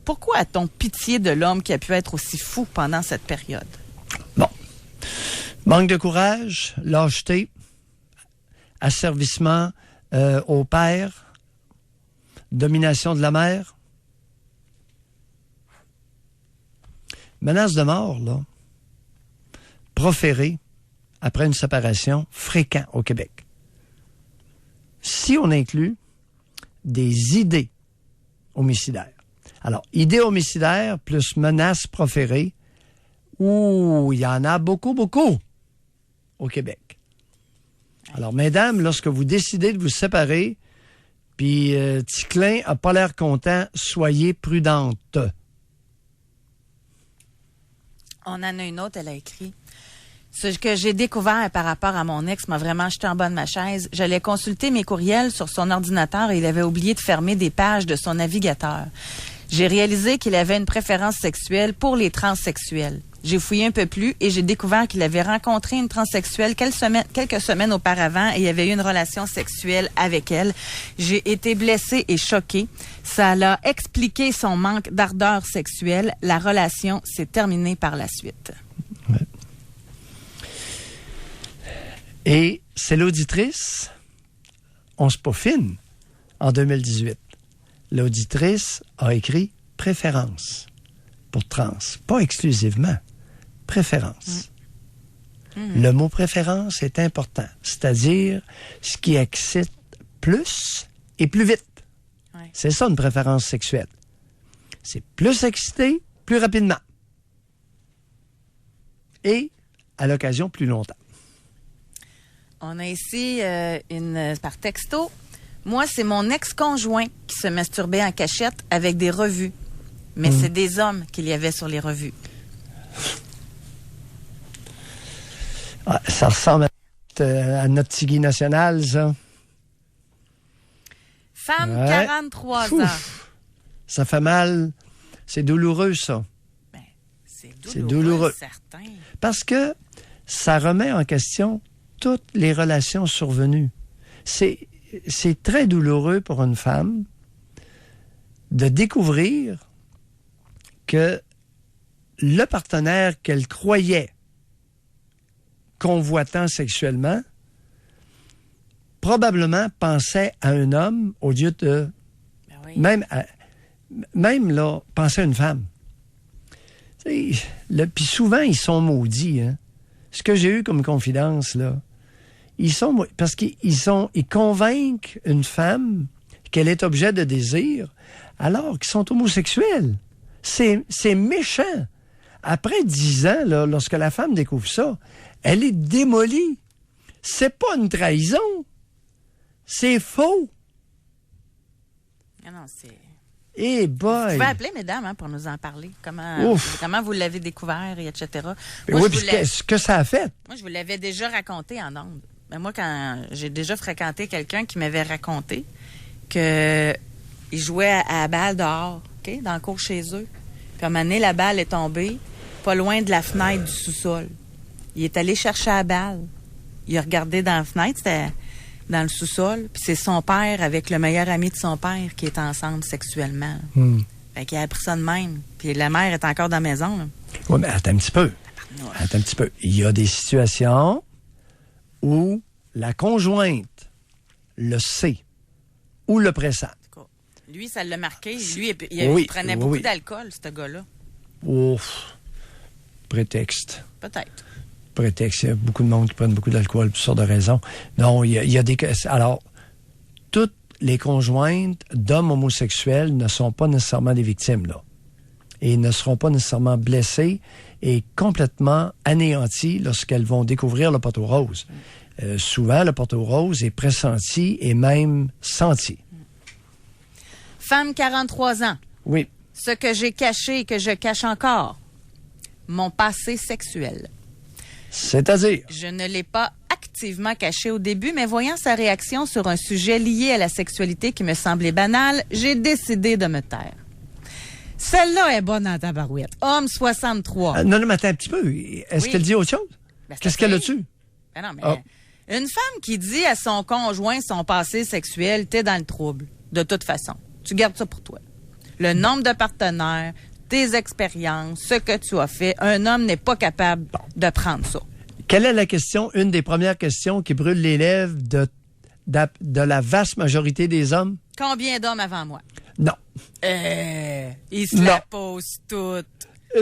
Pourquoi a-t-on pitié de l'homme qui a pu être aussi fou pendant cette période? Bon. Manque de courage, lâcheté, asservissement au père, domination de la mère. Menace de mort, là, proférée après une séparation, fréquent au Québec. Si on inclut des idées homicidaires. Alors, idées homicidaires plus menaces proférées, il y en a beaucoup au Québec. Alors, mesdames, lorsque vous décidez de vous séparer, puis Ticlin n'a pas l'air content, soyez prudentes. On en a une autre, elle a écrit. Ce que j'ai découvert par rapport à mon ex m'a vraiment jeté en bas de ma chaise. J'allais consulter mes courriels sur son ordinateur et il avait oublié de fermer des pages de son navigateur. J'ai réalisé qu'il avait une préférence sexuelle pour les transsexuels. J'ai fouillé un peu plus et j'ai découvert qu'il avait rencontré une transsexuelle quelques semaines auparavant et avait eu une relation sexuelle avec elle. J'ai été blessée et choquée. Ça l'a expliqué son manque d'ardeur sexuelle. La relation s'est terminée par la suite. Ouais. Et c'est l'auditrice, on se peaufine, en 2018. L'auditrice a écrit « préférence » pour trans. Pas exclusivement, préférence. Le mot « préférence » est important, c'est-à-dire ce qui excite plus et plus vite. Ouais. C'est ça une préférence sexuelle. C'est plus excité, plus rapidement. Et à l'occasion, plus longtemps. On a ici par texto. Moi, c'est mon ex-conjoint qui se masturbait en cachette avec des revues. Mais c'est des hommes qu'il y avait sur les revues. Ah, ça ressemble à notre Tigui national, ça. Femme, 43 ans. Ça fait mal. C'est douloureux, ça. Ben, C'est douloureux. Certain. Parce que ça remet en question toutes les relations survenues. C'est très douloureux pour une femme de découvrir que le partenaire qu'elle croyait convoitant sexuellement probablement pensait à un homme au lieu de même là, penser à une femme. Puis souvent, ils sont maudits. Hein? Ce que j'ai eu comme confidence, là, parce qu'ils convainquent une femme qu'elle est objet de désir alors qu'ils sont homosexuels. C'est méchant. Après 10 ans, là, lorsque la femme découvre ça, elle est démolie. C'est pas une trahison. C'est faux. Ah non, c'est... Eh boy! Vous pouvez appeler, mesdames, pour nous en parler. Comment vous l'avez découvert, et etc. Oui, puis ce que ça a fait. Moi, je vous l'avais déjà raconté en ondes. Mais moi, quand j'ai déjà fréquenté quelqu'un qui m'avait raconté qu'il jouait à la balle dehors, OK, dans le cours chez eux. Puis à un moment donné, la balle est tombée pas loin de la fenêtre du sous-sol. Il est allé chercher la balle. Il a regardé dans la fenêtre, c'était dans le sous-sol. Puis c'est son père avec le meilleur ami de son père qui est ensemble sexuellement. Fait qu'il a appris ça de même. Puis la mère est encore dans la maison. Oui, mais attends un petit peu. Il y a des situations où la conjointe le sait ou le pressent. Lui, ça l'a marqué. Lui, il prenait beaucoup d'alcool, ce gars-là. Ouf. Prétexte. Peut-être. Prétexte. Il y a beaucoup de monde qui prennent beaucoup d'alcool pour toutes sortes de raisons. Non, il y a des... Alors, toutes les conjointes d'hommes homosexuels ne sont pas nécessairement des victimes, là. Et ne seront pas nécessairement blessées et complètement anéanties lorsqu'elles vont découvrir le poteau rose. Souvent, le poteau rose est pressenti et même senti. Femme, 43 ans. Oui. Ce que j'ai caché et que je cache encore. Mon passé sexuel. C'est-à-dire? Je ne l'ai pas activement caché au début, mais voyant sa réaction sur un sujet lié à la sexualité qui me semblait banal, j'ai décidé de me taire. Celle-là est bonne en tabarouette. Homme 63. Non, mais attends un petit peu. Est-ce qu'elle dit autre chose? Qu'est-ce qu'elle a dessus? Ben non, mais une femme qui dit à son conjoint son passé sexuel, t'es dans le trouble. De toute façon. Tu gardes ça pour toi. Le nombre de partenaires, tes expériences, ce que tu as fait, un homme n'est pas capable de prendre ça. Quelle est la question, une des premières questions qui brûle les lèvres de la vaste majorité des hommes? Combien d'hommes avant moi? Non. Ils se la posent toutes.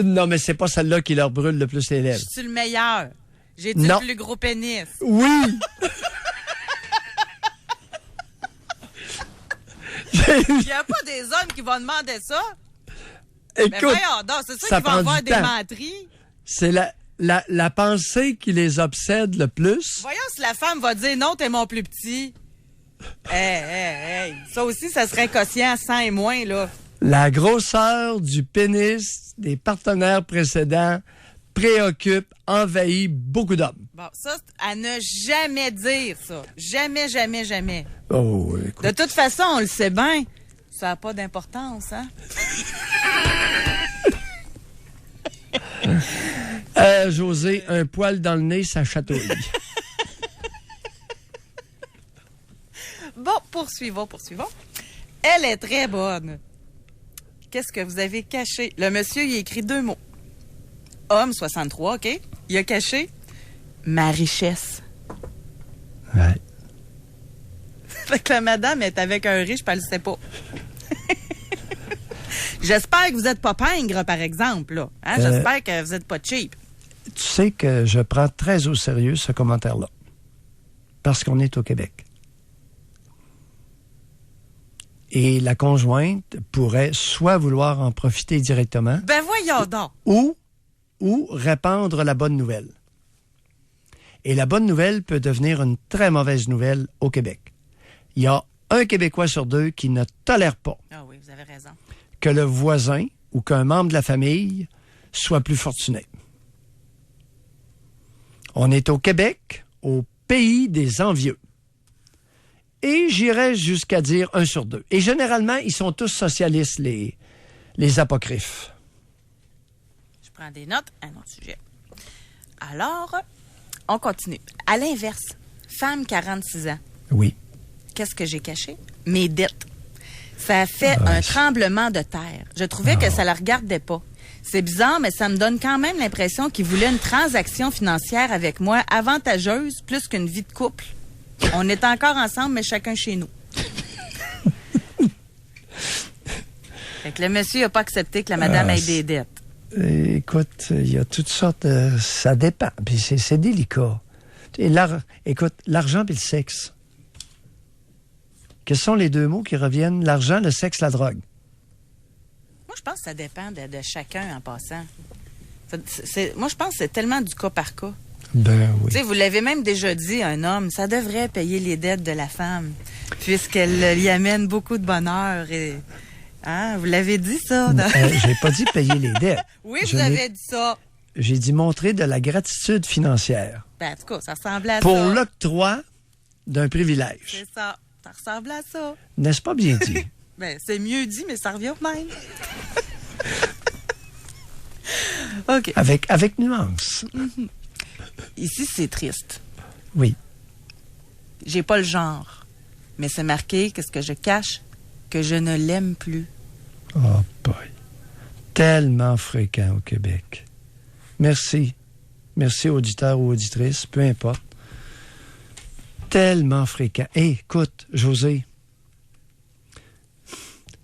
Non, mais c'est pas celle-là qui leur brûle le plus les lèvres. Je suis le meilleur. J'ai-tu le plus gros pénis? Oui! Il n'y a pas des hommes qui vont demander ça. Écoute, mais voyons donc, c'est ça qui va avoir des menteries. C'est la pensée qui les obsède le plus. Voyons si la femme va dire non, t'es mon plus petit. Hey. Ça aussi, ça serait quotient 100 et moins, là. La grosseur du pénis des partenaires précédents préoccupe, envahit beaucoup d'hommes. Bon, ça, à ne jamais dire ça. Jamais, jamais, jamais. Oh, écoute. De toute façon, on le sait bien. Ça n'a pas d'importance, hein? José, un poil dans le nez, ça chatouille. Bon, poursuivons. Elle est très bonne. Qu'est-ce que vous avez caché? Le monsieur, il a écrit 2 mots. Homme, 63, OK? Il a caché ma richesse. Ouais. Fait que la madame est avec un riche, puis elle le sait pas. J'espère que vous êtes pas pingre, par exemple, là. Hein? J'espère que vous êtes pas cheap. Tu sais que je prends très au sérieux ce commentaire-là. Parce qu'on est au Québec. Et la conjointe pourrait soit vouloir en profiter directement. Ben voyons donc! Ou répandre la bonne nouvelle. Et la bonne nouvelle peut devenir une très mauvaise nouvelle au Québec. Il y a un Québécois sur 2 qui ne tolère pas oui, vous avez raison. que le voisin ou qu'un membre de la famille soit plus fortuné. On est au Québec, au pays des envieux. Et j'irais jusqu'à dire 1 sur 2. Et généralement, ils sont tous socialistes, les apocryphes. prends des notes. Un autre sujet. Alors, on continue. À l'inverse, femme 46 ans. Oui. Qu'est-ce que j'ai caché? Mes dettes. Ça a fait un tremblement de terre. Je trouvais que ça la regardait pas. C'est bizarre, mais ça me donne quand même l'impression qu'il voulait une transaction financière avec moi avantageuse plus qu'une vie de couple. On est encore ensemble, mais chacun chez nous. Fait que le monsieur n'a pas accepté que la madame ait des dettes. Écoute, il y a toutes sortes de... Ça dépend. Puis c'est délicat. Écoute, l'argent et le sexe. Quels sont les deux mots qui reviennent? L'argent, le sexe, la drogue. Moi, je pense que ça dépend de chacun en passant. Moi, je pense que c'est tellement du cas par cas. Ben oui. Tu sais, vous l'avez même déjà dit, un homme, ça devrait payer les dettes de la femme, puisqu'elle y amène beaucoup de bonheur. Et, hein, vous l'avez dit, ça? J'ai pas dit payer les dettes. Oui, vous avez dit ça. J'ai dit montrer de la gratitude financière. Ben, en tout cas, ça ressemble à ça. Pour l'octroi d'un privilège. C'est ça. Ça ressemble à ça. N'est-ce pas bien dit? Ben, c'est mieux dit, mais ça revient au même. OK. Avec nuance. Mm-hmm. Ici, c'est triste. Oui. J'ai pas le genre. Mais c'est marqué, qu'est-ce que je cache? Que je ne l'aime plus. Oh boy. Tellement fréquent au Québec. Merci. Merci, auditeurs ou auditrices, peu importe. Tellement fréquent. Hey, écoute, José,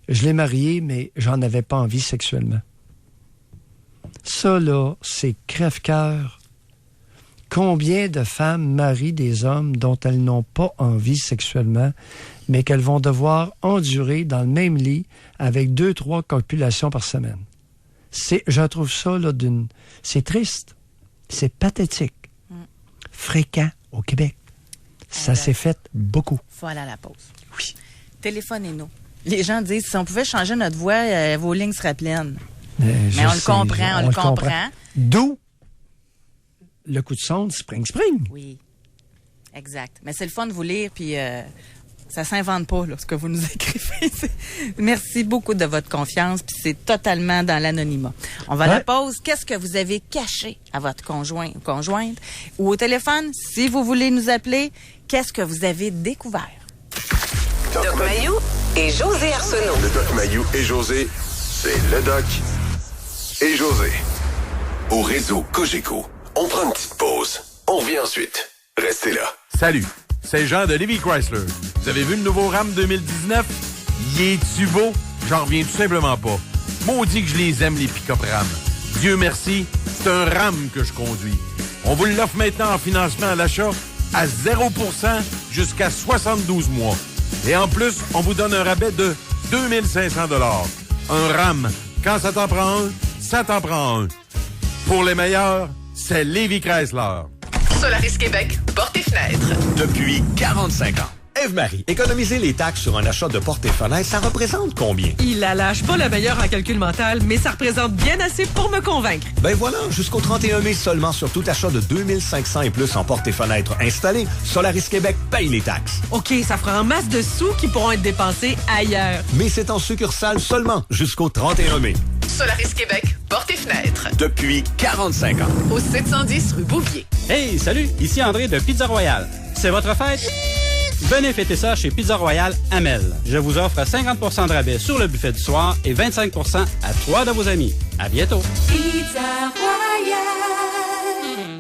je l'ai marié, mais j'en avais pas envie sexuellement. Ça, là, c'est crève-cœur. Combien de femmes marient des hommes dont elles n'ont pas envie sexuellement, mais qu'elles vont devoir endurer dans le même lit avec 2-3 copulations par semaine? Je trouve ça, là, c'est triste. C'est pathétique. Fréquent au Québec. Ça s'est fait beaucoup. Faut aller à la pause. Oui. Téléphonez-nous. Les gens disent, si on pouvait changer notre voix, vos lignes seraient pleines. Mais on le comprend. D'où le coup de sonde Spring. Oui, exact. Mais c'est le fun de vous lire, puis ça s'invente pas, là, ce que vous nous écrivez. Merci beaucoup de votre confiance, puis c'est totalement dans l'anonymat. On va à la pause. Qu'est-ce que vous avez caché à votre conjoint ou conjointe? Ou au téléphone, si vous voulez nous appeler, qu'est-ce que vous avez découvert? Doc Mayou et José Arsenault. Le Doc Mayou et José, c'est le Doc et José. Au réseau Cogeco. On prend une petite pause. On revient ensuite. Restez là. Salut, c'est Jean de Lévis Chrysler. Vous avez vu le nouveau Ram 2019? Il est-tu beau? J'en reviens tout simplement pas. Maudit que je les aime, les pick-up Ram. Dieu merci, c'est un Ram que je conduis. On vous l'offre maintenant en financement à l'achat à 0% jusqu'à 72 mois. Et en plus, on vous donne un rabais de 2500 $. Un Ram, quand ça t'en prend un, ça t'en prend un. Pour les meilleurs, c'est Lévis Chrysler. Solaris Québec, portes et fenêtres. Depuis 45 ans. Ève-Marie, économiser les taxes sur un achat de portes et fenêtres, ça représente combien? Il la lâche pas la meilleure en calcul mental, mais ça représente bien assez pour me convaincre. Ben voilà, jusqu'au 31 mai seulement sur tout achat de 2500 et plus en portes et fenêtres installées, Solaris Québec paye les taxes. OK, ça fera en masse de sous qui pourront être dépensés ailleurs. Mais c'est en succursale seulement jusqu'au 31 mai. Solaris Québec, portes et fenêtres. Depuis 45 ans. Au 710 rue Bouvier. Hey, salut, ici André de Pizza Royale. C'est votre fête? Venez fêter ça chez Pizza Royale Amel. Je vous offre 50% de rabais sur le buffet du soir et 25% à 3 de vos amis. À bientôt. Pizza Royale.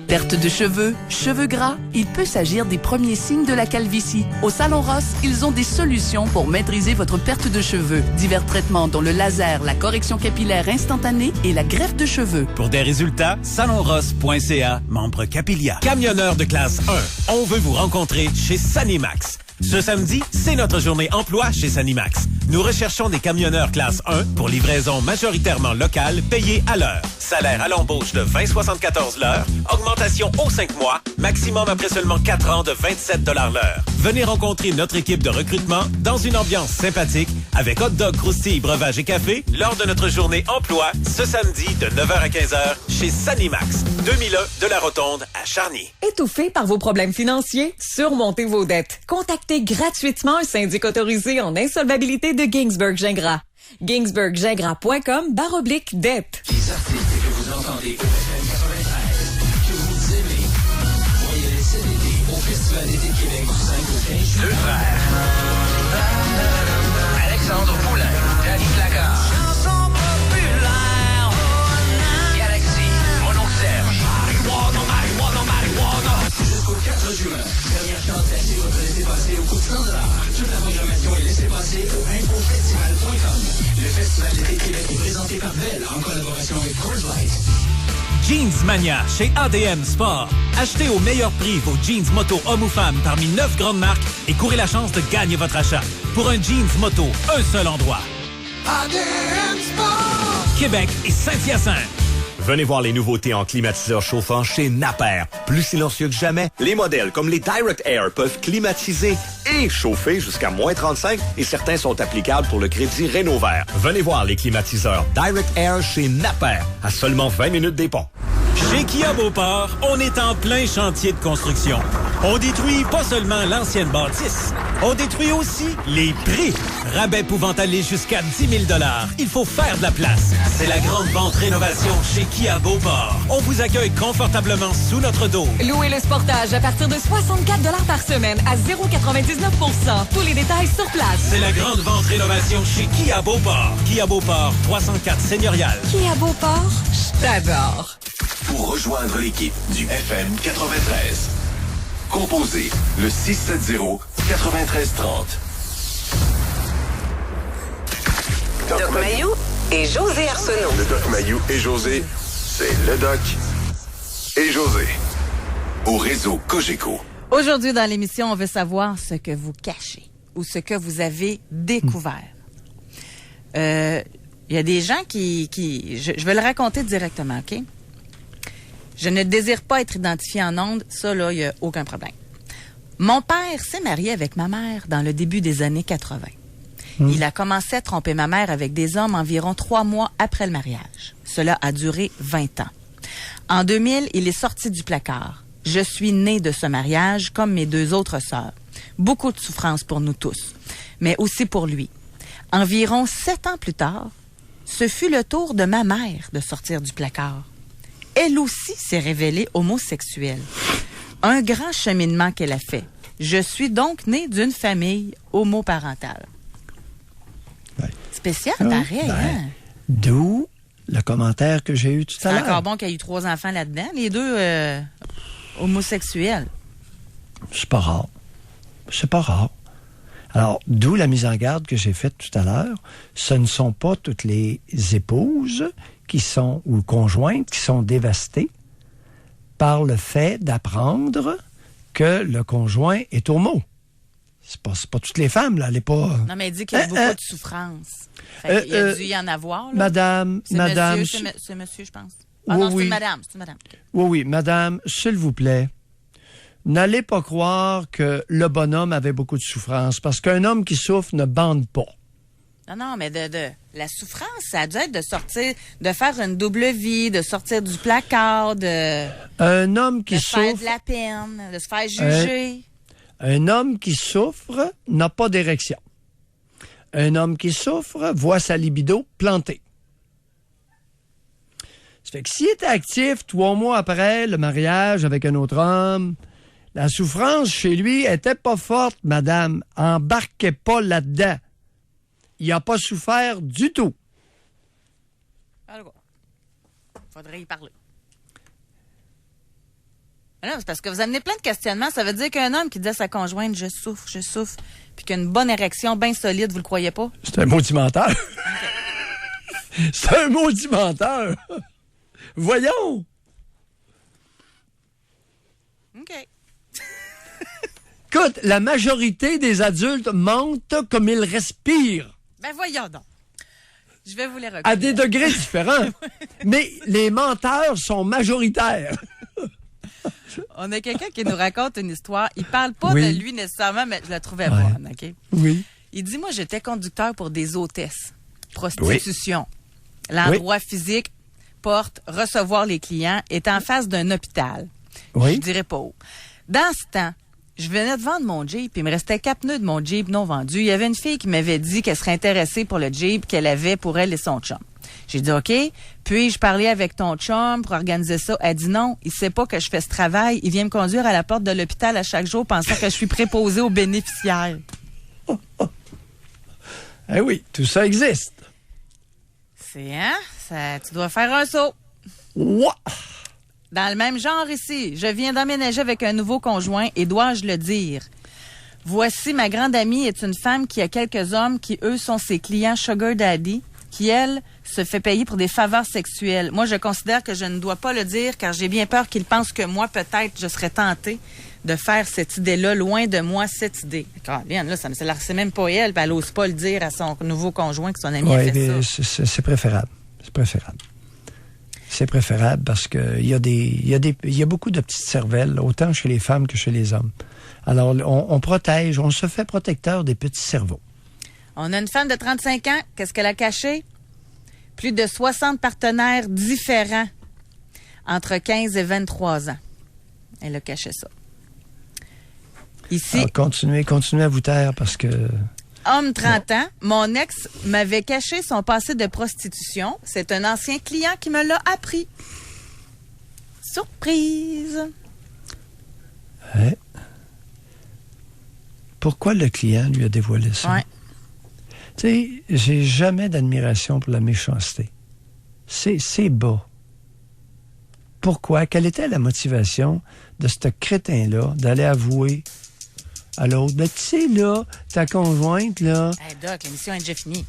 Perte de cheveux, cheveux gras, il peut s'agir des premiers signes de la calvitie. Au Salon Ross, ils ont des solutions pour maîtriser votre perte de cheveux. Divers traitements dont le laser, la correction capillaire instantanée et la greffe de cheveux. Pour des résultats, salonross.ca, membre Capilia. Camionneur de classe 1, on veut vous rencontrer chez Sanimax. Ce samedi, c'est notre journée emploi chez Sanimax. Nous recherchons des camionneurs classe 1 pour livraison majoritairement locale payée à l'heure. Salaire à l'embauche de 20,74 l'heure, augmentation aux 5 mois, maximum après seulement 4 ans de 27 $ l'heure. Venez rencontrer notre équipe de recrutement dans une ambiance sympathique avec hot dog, croustilles, breuvage et café lors de notre journée emploi ce samedi de 9h à 15h chez Sanimax, 2001 de la Rotonde à Charny. Étouffé par vos problèmes financiers? Surmontez vos dettes. Contactez gratuitement un syndic autorisé en insolvabilité de Ginsberg-Gingras. ginsberggingras.com/dette. Les artistes que vous entendez Allez au FM 93. Que vous aimez. Voyez les CDD au Festival d'été Québec du 5 au 15 juillet. Deux frères. Alexandre Poulain, Danny Placard. Chanson populaire. Galaxy, Mono Serge. Marijuana. Jusqu'au 4 juin. Dernière chance d'essayer votre laissez-passer au coût de $100. Toute la programmation est laissez-passer au infofestival.com. Le Festival d'été Québec est présenté par Bell en collaboration avec Coors Light. Jeans Mania chez ADM Sport. Achetez au meilleur prix vos jeans moto hommes ou femmes parmi 9 grandes marques et courez la chance de gagner votre achat. Pour un jeans moto, un seul endroit. ADM Sport! Québec et Saint-Hyacinthe. Venez voir les nouveautés en climatiseur chauffant chez Napper. Plus silencieux que jamais, les modèles comme les Direct Air peuvent climatiser et chauffer jusqu'à moins 35 et certains sont applicables pour le crédit Rénovert. Venez voir les climatiseurs Direct Air chez Napper à seulement 20 minutes des ponts. Chez Kia Beauport, on est en plein chantier de construction. On détruit pas seulement l'ancienne bâtisse, on détruit aussi les prix. Rabais pouvant aller jusqu'à 10 000 $. Il faut faire de la place. C'est la grande vente rénovation chez Kia Beauport. On vous accueille confortablement sous notre dos. Louez le Sportage à partir de 64 $ par semaine à 0,99 %. Tous les détails sur place. C'est la grande vente rénovation chez Kia Beauport. Kia Beauport, 304 Seigneurial. Kia Beauport, je t'adore. Pour rejoindre l'équipe du FM 93, composez le 670-9330. Doc Mayou et José Arsenault. Le Doc Mayou et José, c'est le Doc et José. Au réseau Cogeco. Aujourd'hui, dans l'émission, on veut savoir ce que vous cachez ou ce que vous avez découvert. Il y a des gens je vais le raconter directement, OK? Je ne désire pas être identifié en ondes. Ça, là, il n'y a aucun problème. Mon père s'est marié avec ma mère dans le début des années 80. Il a commencé à tromper ma mère avec des hommes environ 3 mois après le mariage. Cela a duré 20 ans. En 2000, il est sorti du placard. Je suis née de ce mariage comme mes 2 autres sœurs. Beaucoup de souffrance pour nous tous, mais aussi pour lui. Environ 7 ans plus tard, ce fut le tour de ma mère de sortir du placard. Elle aussi s'est révélée homosexuelle. Un grand cheminement qu'elle a fait. Je suis donc née d'une famille homoparentale. Ouais. Spécial, pareil, hein? D'où le commentaire que j'ai eu tout à l'heure. C'est encore bon qu'il y ait eu 3 enfants là-dedans. Les 2 homosexuels. C'est pas rare. C'est pas rare. Alors, d'où la mise en garde que j'ai faite tout à l'heure. Ce ne sont pas toutes les épouses qui sont, ou conjointes, qui sont dévastées par le fait d'apprendre que le conjoint est homo. C'est pas toutes les femmes, là. Elle est pas... Non, mais elle dit qu'il y a beaucoup de souffrance. Il a dû y en avoir, là. Madame... C'est monsieur, je pense. Ah oui, non, c'est une madame. Oui, madame, s'il vous plaît, n'allez pas croire que le bonhomme avait beaucoup de souffrance, parce qu'un homme qui souffre ne bande pas. Non, mais de la souffrance, ça a dû être de sortir, de faire une double vie, de sortir du placard, un homme qui de souffre... faire de la peine, de se faire juger. Un homme qui souffre n'a pas d'érection. Un homme qui souffre voit sa libido plantée. Ça fait que s'il était actif 3 mois après le mariage avec un autre homme, la souffrance chez lui était pas forte, madame. Embarquez pas là-dedans. Il n'a pas souffert du tout. Alors, faudrait y parler. Non, c'est parce que vous amenez plein de questionnements. Ça veut dire qu'un homme qui dit à sa conjointe « je souffre », puis qu'il a une bonne érection bien solide, vous le croyez pas? C'est un maudit menteur. C'est un maudit menteur. Voyons. OK. Écoute, la majorité des adultes mentent comme ils respirent. Ben voyons donc. Je vais vous les reconnaître. À des degrés différents. Mais les menteurs sont majoritaires. On a quelqu'un qui nous raconte une histoire. Il parle pas de lui nécessairement, mais je la trouvais bonne, OK? Oui. Il dit, moi, j'étais conducteur pour des hôtesses. Prostitution. Oui. L'endroit physique, porte, recevoir les clients, est en face d'un hôpital. Oui. Je dirais pas où. Dans ce temps, je venais de vendre mon Jeep, puis il me restait 4 pneus de mon Jeep non vendus. Il y avait une fille qui m'avait dit qu'elle serait intéressée pour le Jeep qu'elle avait pour elle et son chum. J'ai dit, OK, puis-je parlais avec ton chum pour organiser ça? Elle dit non, il sait pas que je fais ce travail. Il vient me conduire à la porte de l'hôpital à chaque jour pensant que je suis préposée aux bénéficiaires. Eh oui, tout ça existe. C'est, tu dois faire un saut. Ouah! Dans le même genre ici, je viens d'emménager avec un nouveau conjoint et dois-je le dire? Voici ma grande amie est une femme qui a quelques hommes qui, eux, sont ses clients Sugar Daddy, qui, elle, se fait payer pour des faveurs sexuelles. Moi, je considère que je ne dois pas le dire car j'ai bien peur qu'il pense que moi, peut-être, je serais tentée de faire cette idée-là, loin de moi, cette idée. Bien, là, c'est même pas elle, puis elle n'ose pas le dire à son nouveau conjoint que son ami a fait ça. C'est préférable. C'est préférable. C'est préférable parce que il y a beaucoup de petites cervelles, autant chez les femmes que chez les hommes. Alors, on protège, on se fait protecteur des petits cerveaux. On a une femme de 35 ans. Qu'est-ce qu'elle a caché? Plus de 60 partenaires différents entre 15 et 23 ans. Elle a caché ça. Ici. Alors, continuez à vous taire parce que... Homme 30 ans, mon ex m'avait caché son passé de prostitution. C'est un ancien client qui me l'a appris. Surprise! Ouais. Pourquoi le client lui a dévoilé ça? Ouais. Tu sais, j'ai jamais d'admiration pour la méchanceté. C'est bas. Pourquoi? Quelle était la motivation de ce crétin-là d'aller avouer à l'autre? Ben, tu sais, là, ta conjointe, là... Hey, Doc, l'émission est déjà finie.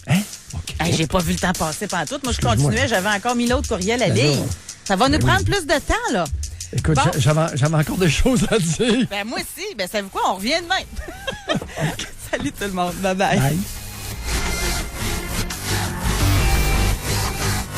Hein? OK. Hey, j'ai pas vu le temps passer pendant tout. Moi, je continuais, j'avais encore mis l'autre courriel à lire. Ça va nous prendre plus de temps, là. Écoute, bon. j'avais encore des choses à dire. Ben, moi aussi. Ben, savez-vous quoi? On revient demain. Salut tout le monde. Bye-bye. Bye.